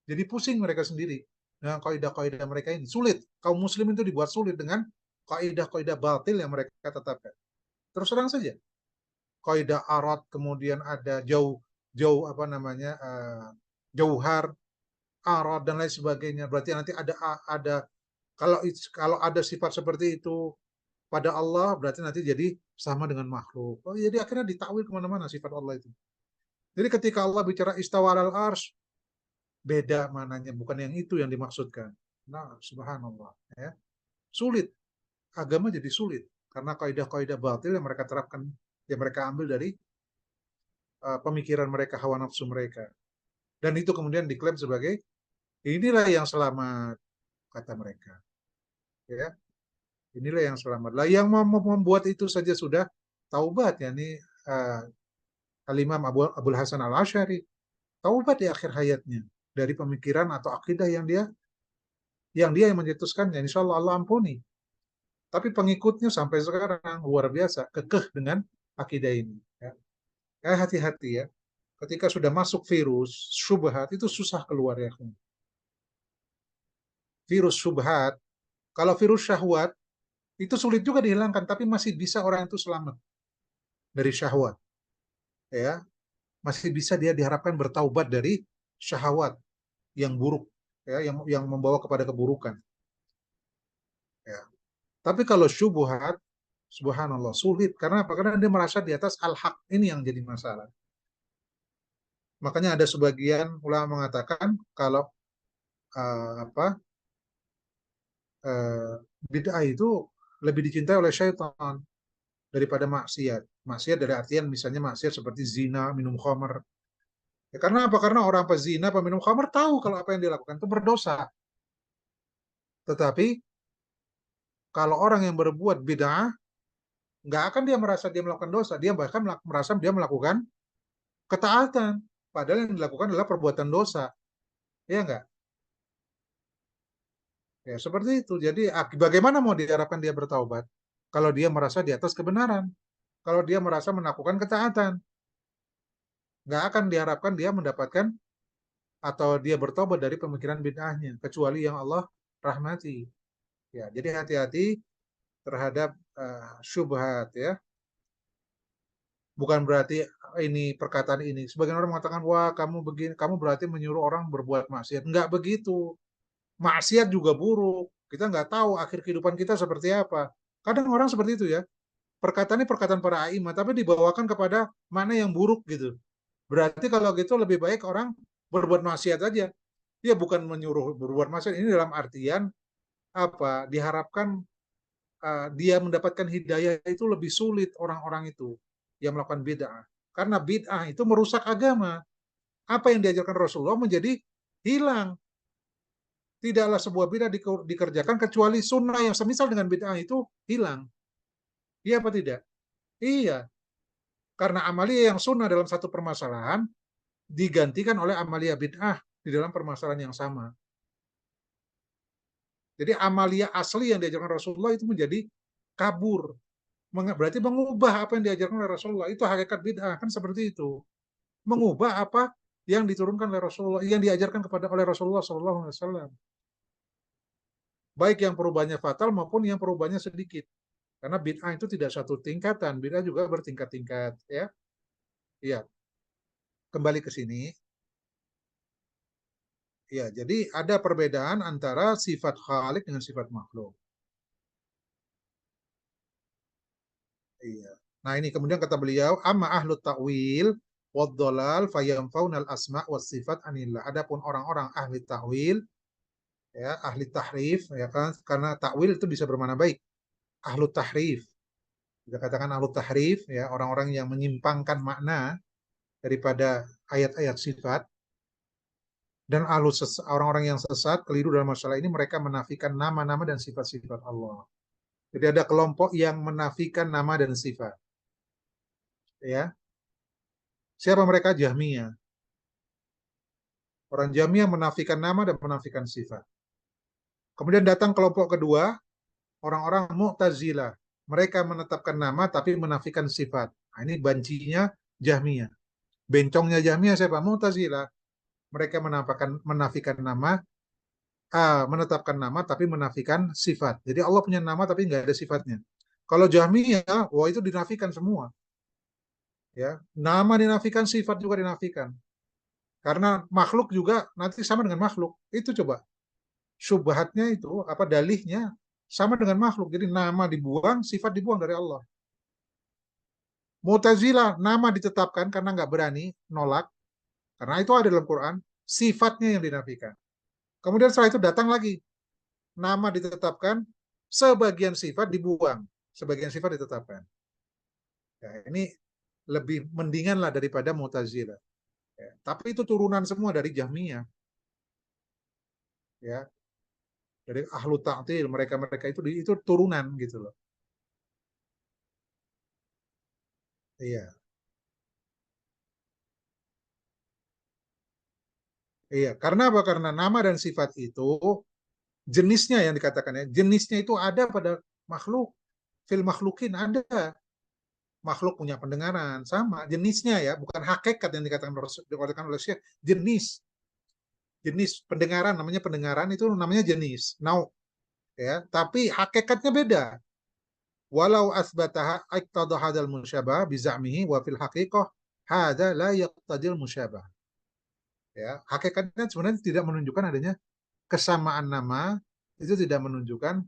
Jadi pusing mereka sendiri. dengan kaidah-kaidah mereka ini. Sulit. Kaum muslim itu dibuat sulit dengan kaidah-kaidah batil yang mereka tetapkan. Terus terang saja. Kaidah arat, kemudian ada jauh apa namanya, jauhar, arad dan lain sebagainya. Berarti nanti ada kalau ada sifat seperti itu pada Allah, berarti nanti jadi sama dengan makhluk. Oh, jadi akhirnya ditakwil kemana-mana sifat Allah itu. Jadi ketika Allah bicara istawa al arsh, beda mananya, bukan yang itu yang dimaksudkan. Nah, subhanallah. Ya. Sulit, agama jadi sulit. Karena kaidah-kaidah batil yang mereka terapkan, yang mereka ambil dari pemikiran mereka, hawa nafsu mereka. Dan itu kemudian diklaim sebagai, inilah yang selamat, kata mereka. Ya, inilah yang selamat. Lah yang membuat itu saja sudah taubat, ya ini Al-Imam Abul Hasan Al-Asy'ari, taubat di akhir hayatnya dari pemikiran atau akidah yang dia yang mencetuskannya. Insya Allah Allah ampuni. Tapi pengikutnya sampai sekarang luar biasa kekeh dengan akidah ini. Ya. Hati-hati ya. Ketika sudah masuk virus syubhat itu susah keluar ya. Virus syubhat, kalau virus syahwat itu sulit juga dihilangkan, tapi masih bisa orang itu selamat dari syahwat. Ya, masih bisa dia diharapkan bertaubat dari syahwat yang buruk, ya, yang membawa kepada keburukan. Ya. Tapi kalau syubhat, subhanallah sulit. Karena apa? Karena dia merasa di atas al-haq. Ini yang jadi masalah. Makanya ada sebagian ulama mengatakan kalau apa bid'ah itu lebih dicintai oleh syaitan daripada maksiat. Maksiat dari artian misalnya maksiat seperti zina, minum khamr. Ya, karena apa? Karena orang pezina, peminum khamr tahu kalau apa yang dilakukan itu berdosa. Tetapi kalau orang yang berbuat bid'ah, nggak akan dia merasa dia melakukan dosa. Dia bahkan merasa dia melakukan ketaatan. Padahal yang dilakukan adalah perbuatan dosa. Ya enggak? Ya, seperti itu. Jadi bagaimana mau diharapkan dia bertaubat kalau dia merasa di atas kebenaran, kalau dia merasa melakukan ketaatan, nggak akan diharapkan dia mendapatkan atau dia bertobat dari pemikiran bid'ahnya, kecuali yang Allah rahmati. Ya, jadi hati-hati terhadap syubhat ya. Bukan berarti ini perkataan ini. Sebagian orang mengatakan, wah kamu begini, kamu berarti menyuruh orang berbuat maksiat. Enggak begitu. Maksiat juga buruk. Kita nggak tahu akhir kehidupan kita seperti apa. Kadang orang seperti itu ya. Perkataan ini perkataan para a'imah, tapi dibawakan kepada mana yang buruk gitu. Berarti kalau gitu lebih baik orang berbuat maksiat aja. Dia bukan menyuruh berbuat maksiat. Ini dalam artian apa? Diharapkan dia mendapatkan hidayah itu lebih sulit orang-orang itu yang melakukan bid'ah. Karena bid'ah itu merusak agama. Apa yang diajarkan Rasulullah menjadi hilang. Tidaklah sebuah bid'ah dikerjakan kecuali sunnah yang semisal dengan bid'ah itu hilang. Iya apa tidak? Iya. Karena amalia yang sunnah dalam satu permasalahan digantikan oleh amalia bid'ah di dalam permasalahan yang sama. Jadi amalia asli yang diajarkan Rasulullah itu menjadi kabur. Berarti mengubah apa yang diajarkan oleh Rasulullah. Itu hakikat bid'ah, kan seperti itu. Mengubah apa yang diturunkan oleh Rasulullah, yang diajarkan kepada oleh Rasulullah SAW. Baik yang perubahannya fatal maupun yang perubahannya sedikit. Karena bid'ah itu tidak satu tingkatan, bid'ah juga bertingkat-tingkat. Ya, iya. Kembali ke sini. Ya, jadi ada perbedaan antara sifat Khalik dengan sifat makhluk. Iya. Nah ini kemudian kata beliau, amma ahlu ta'wil wad-dhalal fayamfaunal asma was sifat anillah. Adapun orang-orang ahli ta'wil, ya, ahli tahrif, ya kan, karena ta'wil itu bisa bermakna baik. Ahlu tahrif, kita katakan ahlu tahrif, ya, orang-orang yang menyimpangkan makna daripada ayat-ayat sifat, dan orang-orang yang sesat, keliru dalam masalah ini, mereka menafikan nama-nama dan sifat-sifat Allah. Jadi ada kelompok yang menafikan nama dan sifat. Ya, siapa mereka? Jahmiyah. Orang Jahmiyah menafikan nama dan menafikan sifat. Kemudian datang kelompok kedua, orang-orang Mu'tazilah. Mereka menetapkan nama tapi menafikan sifat. Nah, ini bancinya Jahmiyah. Bencongnya Jahmiyah siapa? Mu'tazilah. Mereka menafikan nama, menetapkan nama tapi menafikan sifat. Jadi Allah punya nama tapi nggak ada sifatnya. Kalau Jahmiyah, wah itu dinafikan semua. Ya, nama dinafikan, sifat juga dinafikan. Karena makhluk juga nanti sama dengan makhluk. Itu coba syubhatnya itu apa dalihnya sama dengan makhluk. Jadi nama dibuang, sifat dibuang dari Allah. Mu'tazilah nama ditetapkan karena nggak berani nolak, karena itu ada dalam Quran, sifatnya yang dinafikan. Kemudian setelah itu datang lagi, nama ditetapkan, sebagian sifat dibuang, sebagian sifat ditetapkan. Ya, ini lebih mendingan lah daripada Mu'tazilah. Ya, tapi itu turunan semua dari Jahmiyah, ya, dari ahlu ta'til, mereka-mereka itu turunan gitu loh. Iya, iya. Karena apa? Karena nama dan sifat itu jenisnya yang dikatakan ya, jenisnya itu ada pada makhluk. Fil makhlukin ada. Makhluk punya pendengaran, sama jenisnya ya, bukan hakikat yang dikatakan oleh Syekh, jenis. Jenis pendengaran namanya pendengaran itu namanya jenis. Now, ya, tapi hakikatnya beda. Walau asbataha iqtada hadal musyabah bizamihi wa fil haqiqah hada la yaqtadil musyabah. Ya, hakikatnya sebenarnya tidak menunjukkan adanya kesamaan nama, itu tidak menunjukkan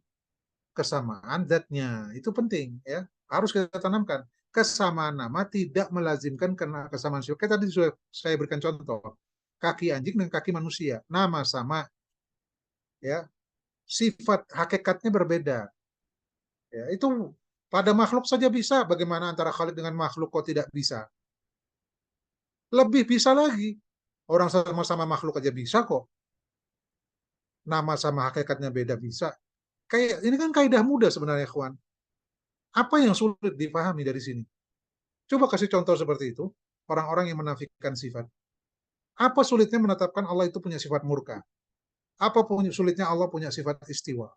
kesamaan zatnya. Itu penting ya. Harus kita tanamkan. Kesamaan nama tidak melazimkan kena kesamaan sifat. Kayak tadi sudah saya berikan contoh. Kaki anjing dan kaki manusia. Nama sama ya. Sifat hakikatnya berbeda. Ya, itu pada makhluk saja bisa. Bagaimana antara Khalik dengan makhluk kok tidak bisa? Lebih bisa lagi. Orang sama-sama makhluk aja bisa kok. Nama sama hakikatnya beda bisa. Kayak ini kan kaidah mudah sebenarnya, kawan. Apa yang sulit dipahami dari sini? Coba kasih contoh seperti itu. Orang-orang yang menafikan sifat. Apa sulitnya menetapkan Allah itu punya sifat murka? Apa sulitnya Allah punya sifat istiwa?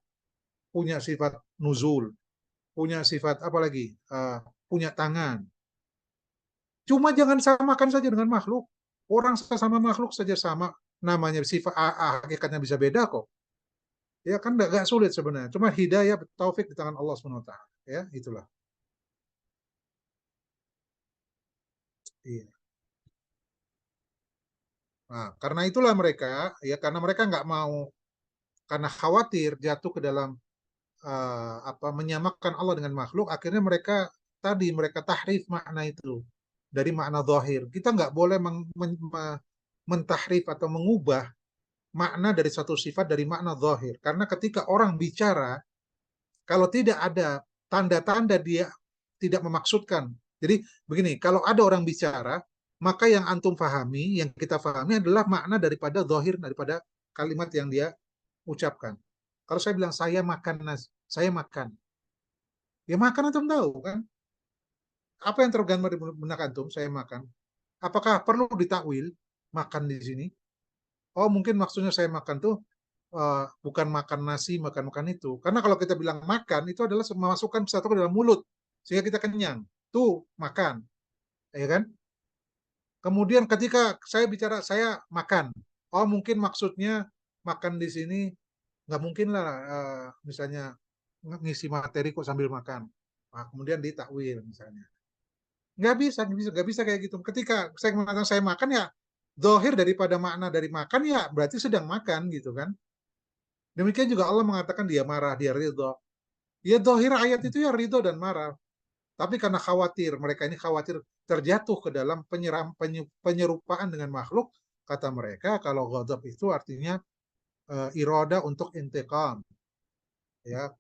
Punya sifat nuzul? Punya sifat apa lagi? Punya tangan? Cuma jangan samakan saja dengan makhluk. Orang sama makhluk saja sama, namanya sifat hakikatnya bisa beda kok. Ya kan nggak sulit sebenarnya. Cuma hidayah taufik di tangan Allah SWT. Ya, itulah. Iya. Nah, karena itulah mereka, ya karena mereka nggak mau, karena khawatir jatuh ke dalam apa menyamakan Allah dengan makhluk, akhirnya mereka tadi mereka tahrif makna itu dari makna zahir. Kita nggak boleh mentahrif atau mengubah makna dari satu sifat dari makna zahir. Karena ketika orang bicara, kalau tidak ada tanda-tanda dia tidak memaksudkan. Jadi begini, kalau ada orang bicara, maka yang antum pahami, yang kita pahami adalah makna daripada zahir, daripada kalimat yang dia ucapkan. Kalau saya bilang saya makan saya makan. Ya makan antum tahu kan? Apa yang tergambar di benak antum? Saya makan. Apakah perlu ditakwil makan di sini? Oh mungkin maksudnya saya makan tuh bukan makan nasi, makan-makan itu. Karena kalau kita bilang makan, itu adalah memasukkan sesuatu ke dalam mulut. Sehingga kita kenyang. Tuh, makan. Ya kan? Kemudian ketika saya bicara, saya makan. Oh, mungkin maksudnya makan di sini, nggak mungkin lah misalnya ngisi materi kok sambil makan. Nah, kemudian ditakwil misalnya. Nggak bisa kayak gitu. Ketika saya mengatakan saya makan ya, dohir daripada makna dari makan ya berarti sedang makan gitu kan. Demikian juga Allah mengatakan dia marah, dia ridho. Ya dohir ayat itu ya ridho dan marah. Tapi karena khawatir, mereka ini khawatir terjatuh ke dalam penyerupaan dengan makhluk, kata mereka kalau ghadab itu artinya iroda untuk intikam. Ya,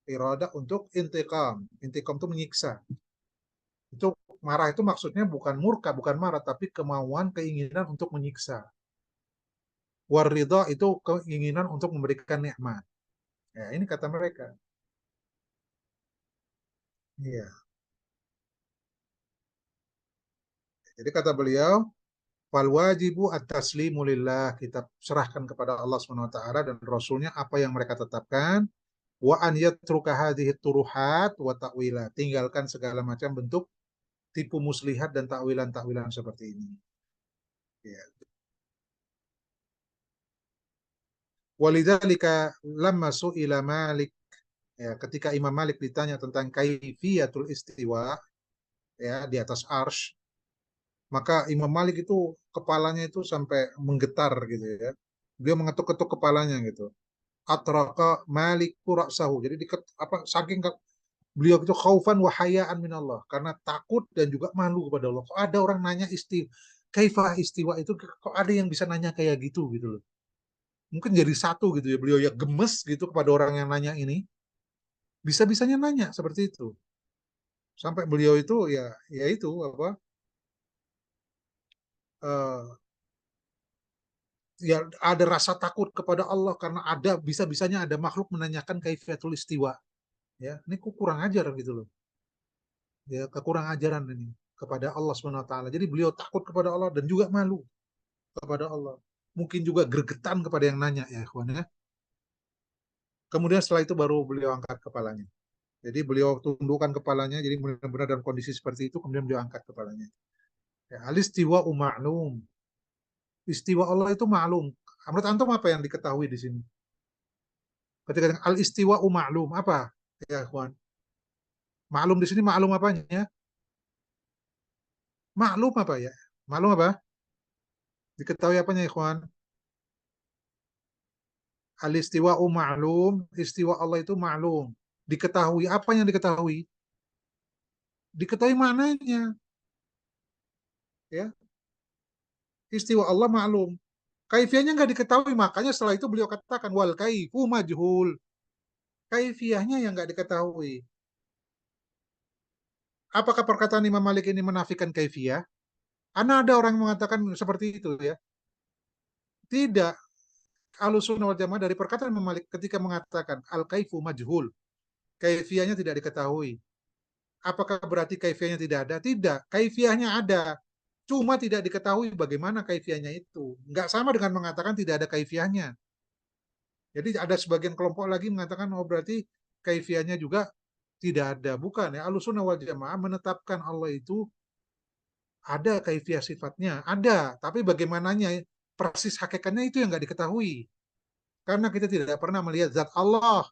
iroda untuk intikam. Intikam itu menyiksa. Itu marah itu maksudnya bukan murka, bukan marah, tapi kemauan, keinginan untuk menyiksa. Waridho itu keinginan untuk memberikan nikmat. Ya, ini kata mereka. Iya. Jadi kata beliau, fal wajibu at-taslimu lillah, kita serahkan kepada Allah Subhanahu wa taala dan rasulnya apa yang mereka tetapkan, wa an yatruka hadhihi turuhat wa ta'wila, tinggalkan segala macam bentuk tipu muslihat dan takwilan-takwilan seperti ini. Ya. Walidzalika lamma su'ila Malik, ya, ketika Imam Malik ditanya tentang kaifiyatul istiwa, ya, di atas arsy, maka Imam Malik itu kepalanya itu sampai menggetar gitu ya. Dia mengetuk-ketuk kepalanya gitu. Atraka Malik ra'sahu. Jadi saking beliau itu khaufan wa hayaan minallah, karena takut dan juga malu kepada Allah. Kok ada orang nanya kaifah istiwa itu, kok ada yang bisa nanya kayak gitu loh. Mungkin jadi satu gitu ya, beliau ya gemes gitu kepada orang yang nanya ini, bisa-bisanya nanya seperti itu. Sampai beliau itu ya itu apa, eh, ya ada rasa takut kepada Allah karena ada bisa-bisanya ada makhluk menanyakan kaifiatul istiwa. Ya, ini kok kurang ajar gitu loh. Ya, kekurang ajaran ini kepada Allah Subhanahu wa taala. Jadi beliau takut kepada Allah dan juga malu kepada Allah. Mungkin juga gregetan kepada yang nanya ya, ikhwan ya. Kemudian setelah itu baru beliau angkat kepalanya. Jadi beliau tundukkan kepalanya, jadi benar-benar dalam kondisi seperti itu, kemudian beliau angkat kepalanya. Ya, alistiwa ma'lum. Istiwa Allah itu ma'lum. Menurut antum apa yang diketahui di sini? Ketika al istiwa ma'lum apa? Ya, ikhwan. Ma'lum di sini ma'lum apanya? Maklum apa ya? Maklum apa? Diketahui apanya, ikhwan? Al-istiwa'u ma'lum, istiwa Allah itu ma'lum. Diketahui, apa yang diketahui? Diketahui maknanya, ya. Istiwa Allah ma'lum. Kaifiahnya nggak diketahui, makanya setelah itu beliau katakan wal kaifu majhul. Kaifiahnya yang nggak diketahui. Apakah perkataan Imam Malik ini menafikan kaifiah? Karena ada orang yang mengatakan seperti itu ya. Tidak. Ahlussunnah wal jamaah dari perkataan Imam Malik ketika mengatakan al kaifu majhul. Kaifiahnya tidak diketahui. Apakah berarti kaifiahnya tidak ada? Tidak, kaifiahnya ada. Cuma tidak diketahui bagaimana kaifiahnya itu. Nggak sama dengan mengatakan tidak ada kaifiahnya. Jadi ada sebagian kelompok lagi mengatakan, oh berarti kaifiahnya juga tidak ada. Bukan ya, Ahlussunnah wal Jamaah menetapkan Allah itu ada kaifiah sifatnya. Ada, tapi bagaimananya persis hakikatnya itu yang nggak diketahui. Karena kita tidak pernah melihat zat Allah.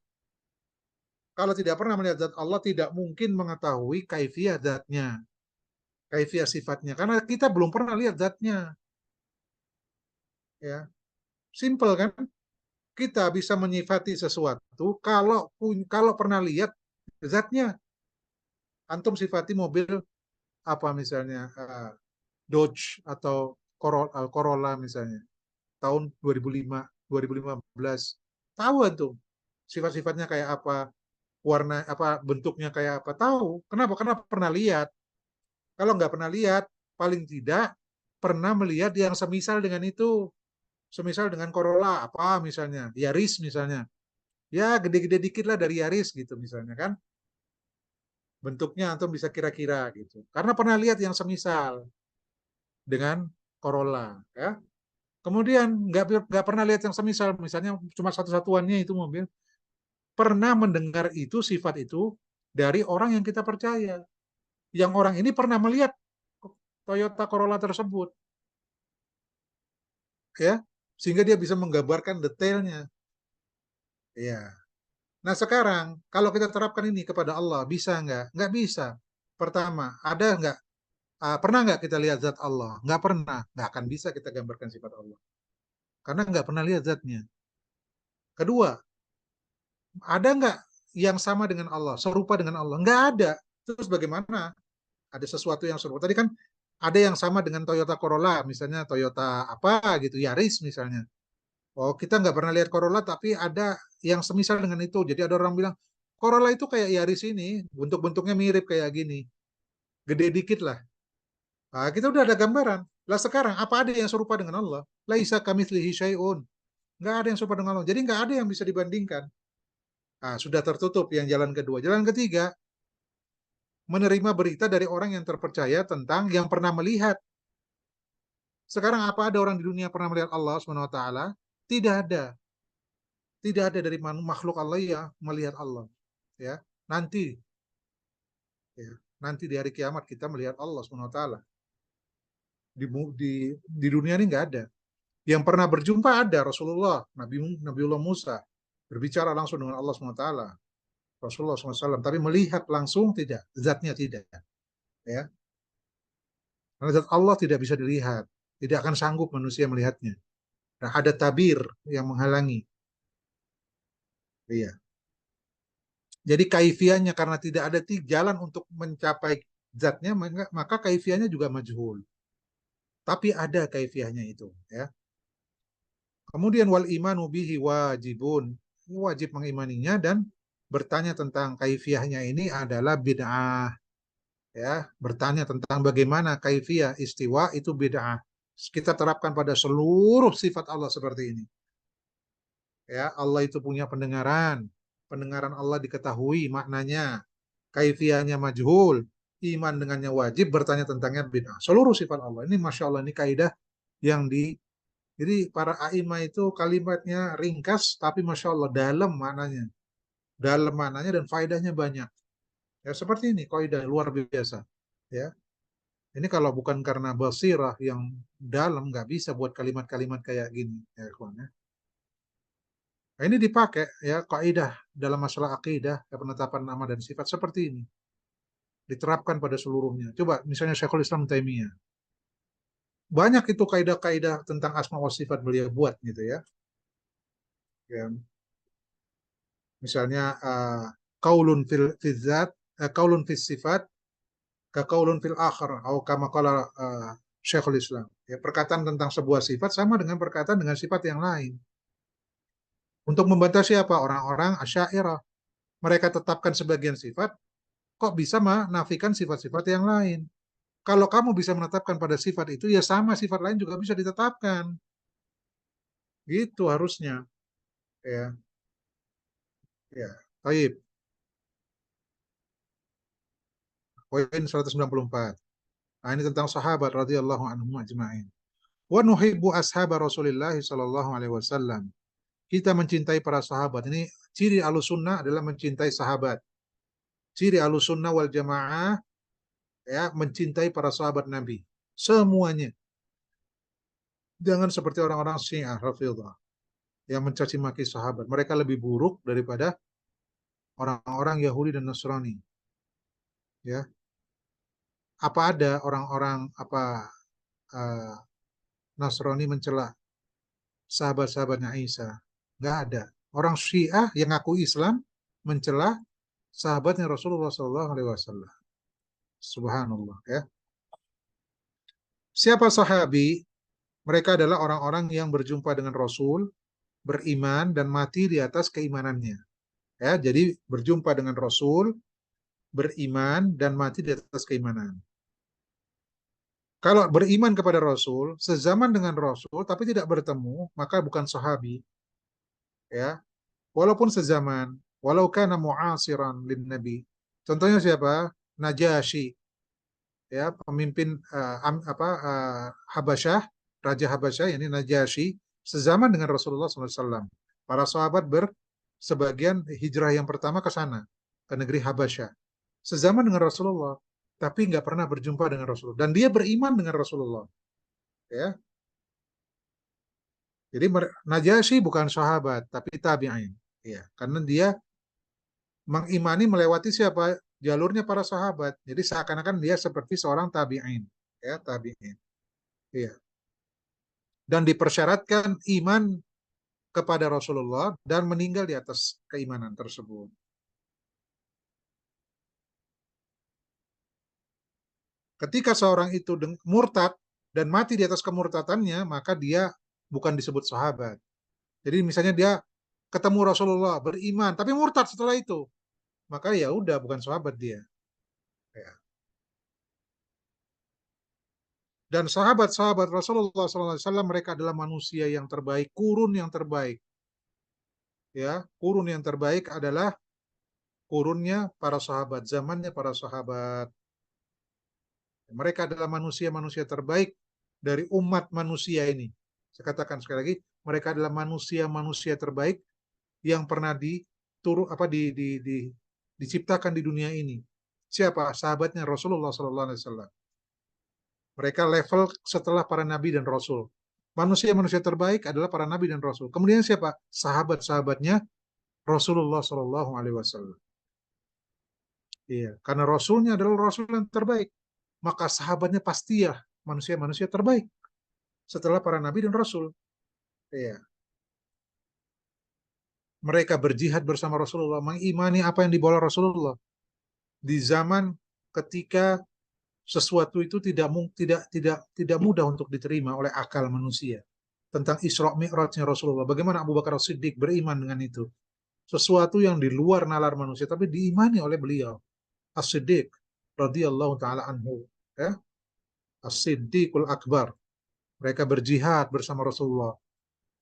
Kalau tidak pernah melihat zat Allah, tidak mungkin mengetahui kaifiah zatnya. Kaifiah sifatnya, karena kita belum pernah lihat zatnya, ya. Simple kan, kita bisa menyifati sesuatu kalau pernah lihat zatnya. Antum sifati mobil apa misalnya, Dodge atau Corolla misalnya tahun 2005 2015, tahu antum sifat-sifatnya kayak apa, warna apa, bentuknya kayak apa, tahu. Kenapa? Karena pernah lihat. Kalau nggak pernah lihat, paling tidak pernah melihat yang semisal dengan itu. Semisal dengan Corolla apa misalnya, Yaris misalnya. Ya gede-gede dikit lah dari Yaris gitu misalnya kan. Bentuknya antum bisa kira-kira gitu. Karena pernah lihat yang semisal dengan Corolla ya. Kemudian nggak pernah lihat yang semisal, misalnya cuma satu-satuannya itu mobil. Pernah mendengar itu sifat itu dari orang yang kita percaya. Yang orang ini pernah melihat Toyota Corolla tersebut ya, sehingga dia bisa menggambarkan detailnya. Ya. Nah sekarang kalau kita terapkan ini kepada Allah, bisa nggak? Nggak bisa. Pertama, ada nggak? Pernah nggak kita lihat zat Allah? Nggak pernah. Nggak akan bisa kita gambarkan sifat Allah. Karena nggak pernah lihat zatnya. Kedua, ada nggak yang sama dengan Allah, serupa dengan Allah? Nggak ada. Terus bagaimana ada sesuatu yang serupa? Tadi kan ada yang sama dengan Toyota Corolla, misalnya Toyota apa gitu, Yaris misalnya. Oh, kita nggak pernah lihat Corolla, tapi ada yang semisal dengan itu. Jadi ada orang bilang, Corolla itu kayak Yaris ini, bentuk-bentuknya mirip kayak gini. Gede dikit lah. Nah, kita udah ada gambaran. Lah sekarang, apa ada yang serupa dengan Allah? Laisa kamitslihi syai'un. Nggak ada yang serupa dengan Allah. Jadi nggak ada yang bisa dibandingkan. Nah, sudah tertutup yang jalan kedua. Jalan ketiga, menerima berita dari orang yang terpercaya tentang yang pernah melihat. Sekarang apa ada orang di dunia pernah melihat Allah Subhanahu wa taala? Tidak ada. Tidak ada dari makhluk Allah yang melihat Allah. Ya, nanti ya, nanti di hari kiamat kita melihat Allah Subhanahu wa taala. Di, di dunia ini nggak ada. Yang pernah berjumpa ada Rasulullah, Nabiullah Musa berbicara langsung dengan Allah SWT, Rasulullah SAW, tapi melihat langsung tidak, zatnya tidak, ya. Karena zat Allah tidak bisa dilihat, tidak akan sanggup manusia melihatnya. Nah, ada tabir yang menghalangi. Iya. Jadi kaifiahnya karena tidak ada jalan untuk mencapai zatnya, maka kaifiahnya juga majhul. Tapi ada kaifiahnya itu, ya. Kemudian wal imanu bihi wajibun. Wajib mengimaninya dan bertanya tentang kaifiahnya ini adalah bid'ah, ya. Bertanya tentang bagaimana kaifiah istiwa itu bid'ah. Kita terapkan pada seluruh sifat Allah seperti ini. Ya, Allah itu punya pendengaran. Pendengaran Allah diketahui maknanya. Kaifiahnya majhul. Iman dengannya wajib, bertanya tentangnya bid'ah. Seluruh sifat Allah. Ini Masya Allah, ini kaidah yang jadi para a'imah itu kalimatnya ringkas, tapi Masya Allah dalam maknanya. Dalam maknanya dan faedahnya banyak. Ya, seperti ini, kaidah luar biasa. Ya, ini kalau bukan karena basirah yang dalam, nggak bisa buat kalimat-kalimat kayak gini. Ya, kawan, ya. Nah, ini dipakai ya kaidah dalam masalah akidah, penetapan nama dan sifat seperti ini. Diterapkan pada seluruhnya. Coba misalnya Syekhul Islam Taimiyah. Banyak itu kaidah-kaidah tentang asma wa sifat beliau buat gitu ya. Ya, misalnya kaulun fil zat, kaulun fil sifat, ka kaulun fil akhar atau kama qala Syekhul Islam. Ya, perkataan tentang sebuah sifat sama dengan perkataan dengan sifat yang lain. Untuk membantah siapa? Orang-orang Asy'ariyah. Mereka tetapkan sebagian sifat, kok bisa menafikan sifat-sifat yang lain? Kalau kamu bisa menetapkan pada sifat itu, ya sama sifat lain juga bisa ditetapkan. Gitu harusnya. Ya, ya. Baik. Poin 194. Nah, ini tentang sahabat radhiyallahu anhum ajma'in. Wa nuhibbu ashab Rasulillah sallallahu alaihi wasallam. Kita mencintai para sahabat. Ini ciri Ahlussunnah adalah mencintai sahabat. Ciri Ahlussunnah wal Jamaah ya mencintai para sahabat Nabi. Semuanya. Jangan seperti orang-orang Syiah Rafidhah yang mencaci maki sahabat. Mereka lebih buruk daripada orang-orang Yahudi dan Nasrani. Ya, apa ada orang-orang uh, Nasrani mencela sahabat-sahabatnya Isa? Nggak ada. Orang Syiah yang ngaku Islam mencela sahabatnya Rasulullah SAW. Subhanallah ya. Siapa sahabi? Mereka adalah orang-orang yang berjumpa dengan Rasul, beriman dan mati di atas keimanannya. Ya, jadi berjumpa dengan Rasul, beriman dan mati di atas keimanan. Kalau beriman kepada Rasul, sezaman dengan Rasul tapi tidak bertemu, maka bukan sahabi. Ya, walaupun sezaman, walau kana mu'asiran lin Nabi. Contohnya siapa? Najasyi, ya, pemimpin Habasyah, Raja Habasyah, ini Najasyi, sezaman dengan Rasulullah SAW. Para sahabat sebagian hijrah yang pertama ke sana, ke negeri Habasyah. Sezaman dengan Rasulullah, tapi nggak pernah berjumpa dengan Rasulullah. Dan dia beriman dengan Rasulullah. Ya, jadi Najasyi bukan sahabat, tapi tabi'in. Ya, karena dia mengimani melewati siapa? Jalurnya para sahabat. Jadi seakan-akan dia seperti seorang tabi'in. Ya, tabi'in. Iya. Dan dipersyaratkan iman kepada Rasulullah dan meninggal di atas keimanan tersebut. Ketika seorang itu murtad dan mati di atas kemurtadannya, maka dia bukan disebut sahabat. Jadi misalnya dia ketemu Rasulullah, beriman, tapi murtad setelah itu, maka ya udah bukan sahabat dia. Ya. Dan sahabat-sahabat Rasulullah SAW mereka adalah manusia yang terbaik, kurun yang terbaik. Ya, kurun yang terbaik adalah kurunnya para sahabat, zamannya para sahabat. Mereka adalah manusia-manusia terbaik dari umat manusia ini. Saya katakan sekali lagi, mereka adalah manusia-manusia terbaik yang pernah diciptakan di dunia ini. Siapa? Sahabatnya Rasulullah SAW. Mereka level setelah para nabi dan rasul. Manusia-manusia terbaik adalah para nabi dan rasul. Kemudian siapa? Sahabat-sahabatnya Rasulullah Shallallahu Alaihi Wasallam. Iya, karena rasulnya adalah rasul yang terbaik, maka sahabatnya pasti ya manusia-manusia terbaik setelah para nabi dan rasul. Iya, mereka berjihad bersama Rasulullah, mengimani apa yang dibawa Rasulullah di zaman ketika sesuatu itu tidak mudah untuk diterima oleh akal manusia. Tentang Isra Mi'rajnya Rasulullah, bagaimana Abu Bakar As-Siddiq beriman dengan itu. Sesuatu yang di luar nalar manusia, tapi diimani oleh beliau. As-Siddiq radhiyallahu taala anhu, ya. As-Siddiqul Akbar. Mereka berjihad bersama Rasulullah,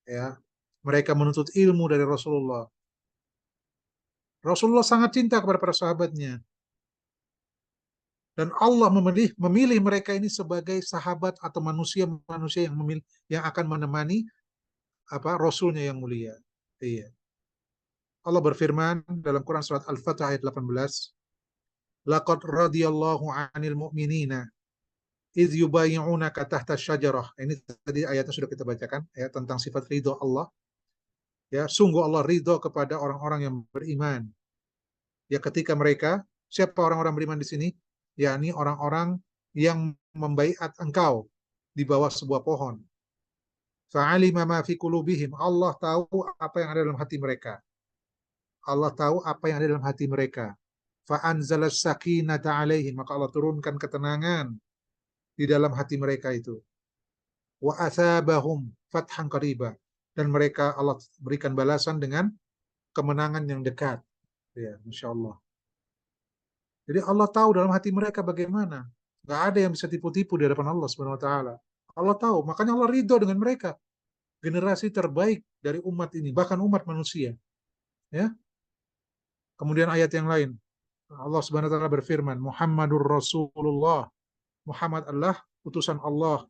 ya. Mereka menuntut ilmu dari Rasulullah. Rasulullah sangat cinta kepada para sahabatnya, dan Allah memilih mereka ini sebagai sahabat atau manusia-manusia yang akan menemani Rasulnya yang mulia. Iya. Allah berfirman dalam Quran surat Al-Fatih ayat 18, laqad radiyallahu 'anil mu'minina idh yubayyi'unaka tahta syajarah. Ini tadi ayatnya sudah kita bacakan, ya, tentang sifat ridho Allah. Ya, sungguh Allah ridho kepada orang-orang yang beriman. Ya, ketika mereka, siapa orang-orang beriman di sini? Yakni orang-orang yang membaiat engkau di bawah sebuah pohon. Fa'alima ma fi qulubihim. Allah tahu apa yang ada dalam hati mereka. Allah tahu apa yang ada dalam hati mereka. Fa'anzalas sakinata alaihim. Maka Allah turunkan ketenangan di dalam hati mereka itu. Wa athabahum fathan qariba. Dan mereka Allah berikan balasan dengan kemenangan yang dekat. Ya, Masya Allah. Jadi Allah tahu dalam hati mereka bagaimana. Gak ada yang bisa tipu-tipu di hadapan Allah Subhanahu Wa Taala. Allah tahu, makanya Allah ridho dengan mereka. Generasi terbaik dari umat ini, bahkan umat manusia. Ya. Kemudian ayat yang lain, Allah Subhanahu Wa Taala berfirman, Muhammadur Rasulullah. Muhammad adalah utusan Allah.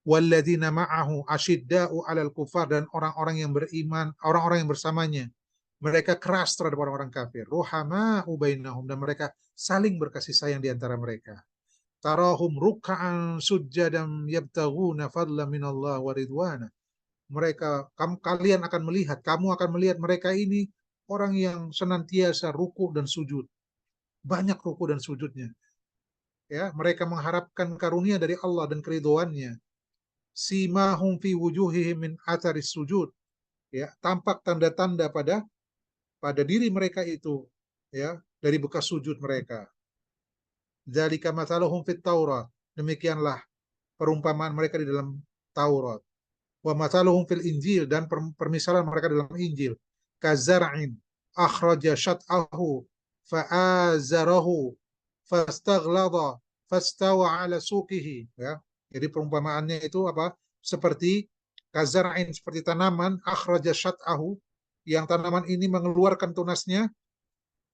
Walladzina ma'ahu asyidda'u 'alal kufar, dan orang-orang yang beriman, orang-orang yang bersamanya, mereka keras terhadap orang-orang kafir. Ruhama'u bainahum, dan mereka saling berkasih sayang di antara mereka. Tarahum ruk'an sujjadan yabtaghuna fadlan minallah wa ridwana. Kalian akan melihat, kamu akan melihat mereka ini orang yang senantiasa ruku dan sujud. Banyak ruku dan sujudnya. Ya, mereka mengharapkan karunia dari Allah dan keridhoannya. Simahum fi wujuhihim min atharis sujud. Ya, tampak tanda-tanda pada diri mereka itu, ya, dari bekas sujud mereka. Dzalika mathaluhum fit Taurat. Demikianlah perumpamaan mereka di dalam Taurat. Wa mathaluhum fil Injil, dan permisalan mereka dalam Injil. Kazar'in akhraja syat'ahu fa'azarahu fastaghlada fastawa ala suqihi, ya. Jadi perumpamaannya itu apa? Seperti kazar'in, seperti tanaman, akhraja syat'ahu, yang tanaman ini mengeluarkan tunasnya,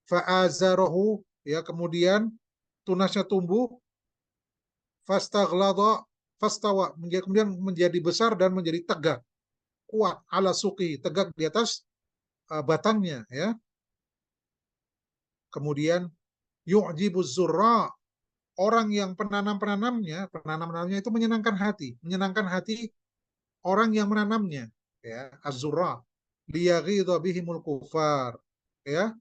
fa'azarahu, ya, kemudian tunasnya tumbuh, fastaghlada fastawa, kemudian menjadi besar dan menjadi tegak, kuat, ala suqi, tegak di atas batangnya, ya. Kemudian yu'jibuz zurra, orang yang penanam-penanamnya itu menyenangkan hati orang yang menanamnya, ya, az-zurra, liyaghidha bihimul kufar, ya.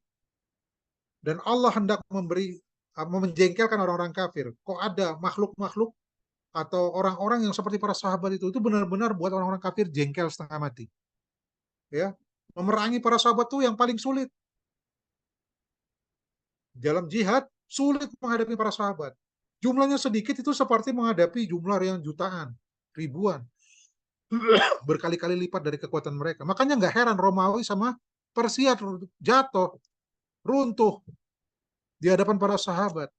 Dan Allah hendak menjengkelkan orang-orang kafir. Kok ada makhluk-makhluk atau orang-orang yang seperti para sahabat itu benar-benar buat orang-orang kafir jengkel setengah mati, ya. Memerangi para sahabat itu yang paling sulit. Dalam jihad sulit menghadapi para sahabat. Jumlahnya sedikit itu seperti menghadapi jumlah yang jutaan, ribuan, berkali-kali lipat dari kekuatan mereka. Makanya nggak heran Romawi sama Persia jatuh, runtuh di hadapan para sahabat.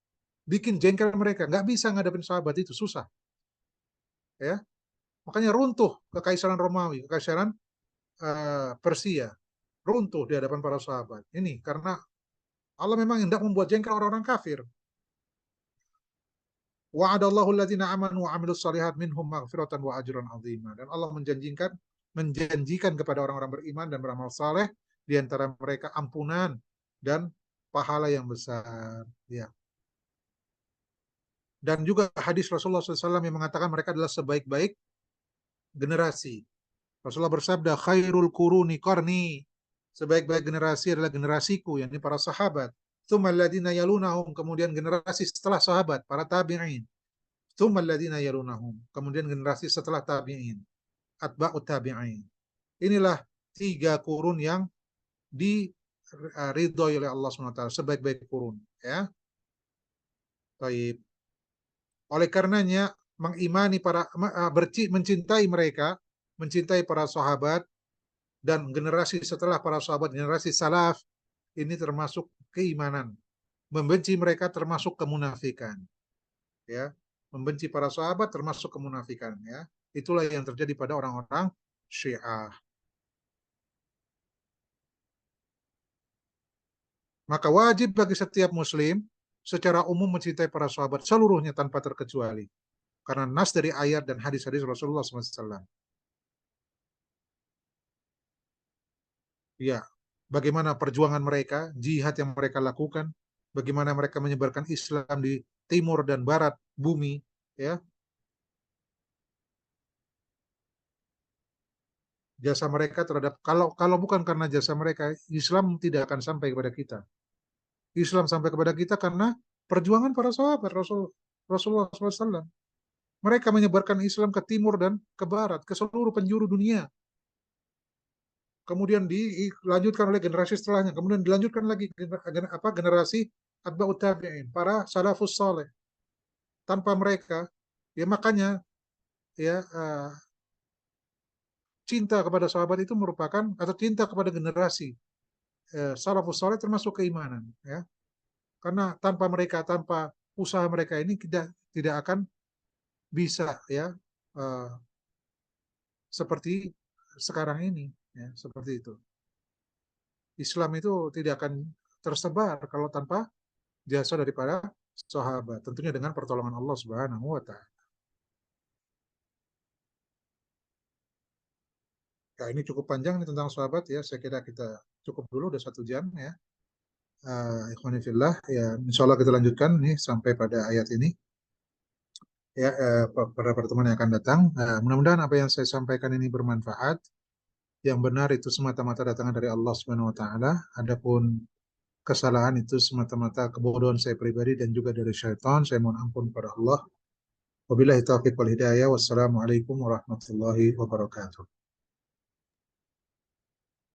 Bikin jengkel mereka, nggak bisa ngadepin sahabat, itu susah. Ya, makanya runtuh kekaisaran Romawi, kekaisaran Persia, runtuh di hadapan para sahabat. Ini karena Allah memang hendak membuat jengkel orang-orang kafir. Wa'adallahu alladziina aamanu wa 'amilus shalihaat minhum maghfiratan wa ajran 'azima. Dan Allah menjanjikan kepada orang-orang beriman dan beramal saleh di antara mereka ampunan dan pahala yang besar, ya. Dan juga hadis Rasulullah SAW yang mengatakan mereka adalah sebaik-baik generasi. Rasulullah bersabda, khairul quruni qarni. Sebaik-baik generasi adalah generasiku, yakni para sahabat. Tsummal ladzina yalunahum, kemudian generasi setelah sahabat, para tabi'in. Tsummal ladzina yalunahum, kemudian generasi setelah tabi'in, atba'ut tabi'in. Inilah 3 kurun yang diridhoi oleh Allah SWT, sebaik-baik kurun, ya. Baik. Oleh karenanya mengimani mencintai mereka, mencintai para sahabat dan generasi setelah para sahabat, generasi salaf, ini termasuk keimanan. Membenci mereka termasuk kemunafikan, ya. Membenci para sahabat termasuk kemunafikan, ya. Itulah yang terjadi pada orang-orang Syiah. Maka wajib bagi setiap muslim secara umum mencintai para sahabat seluruhnya tanpa terkecuali. Karena nas dari ayat dan hadis-hadis Rasulullah SAW. Ya, bagaimana perjuangan mereka, jihad yang mereka lakukan, bagaimana mereka menyebarkan Islam di timur dan barat bumi, ya. Jasa mereka terhadap, kalau bukan karena jasa mereka, Islam tidak akan sampai kepada kita. Islam sampai kepada kita karena perjuangan para sahabat Rasulullah SAW. Mereka menyebarkan Islam ke timur dan ke barat, ke seluruh penjuru dunia. Kemudian dilanjutkan oleh generasi setelahnya, kemudian dilanjutkan lagi generasi atba'ut tabi'in, para salafus saleh. Tanpa mereka, ya makanya ya cinta kepada sahabat itu merupakan, atau cinta kepada generasi salafus saleh termasuk keimanan, ya. Karena tanpa mereka, tanpa usaha mereka ini kita tidak akan bisa, ya, seperti sekarang ini, ya, seperti itu. Islam itu tidak akan tersebar kalau tanpa jasa daripada sahabat, tentunya dengan pertolongan Allah Subhanahu wa taala. Ya, ini cukup panjang nih tentang sahabat, ya. Saya kira kita cukup dulu, udah 1 jam, ya. Ikhwani fillah, ya, insya Allah kita lanjutkan nih sampai pada ayat ini, ya, pada pertemuan yang akan datang. Mudah-mudahan apa yang saya sampaikan ini bermanfaat. Yang benar itu semata-mata datangnya dari Allah Subhanahu wa taala. Adapun kesalahan itu semata-mata kebodohan saya pribadi dan juga dari syaitan. Saya mohon ampun kepada Allah. Wabillahi taufiq wal hidayah. Wassalamualaikum warahmatullahi wabarakatuh.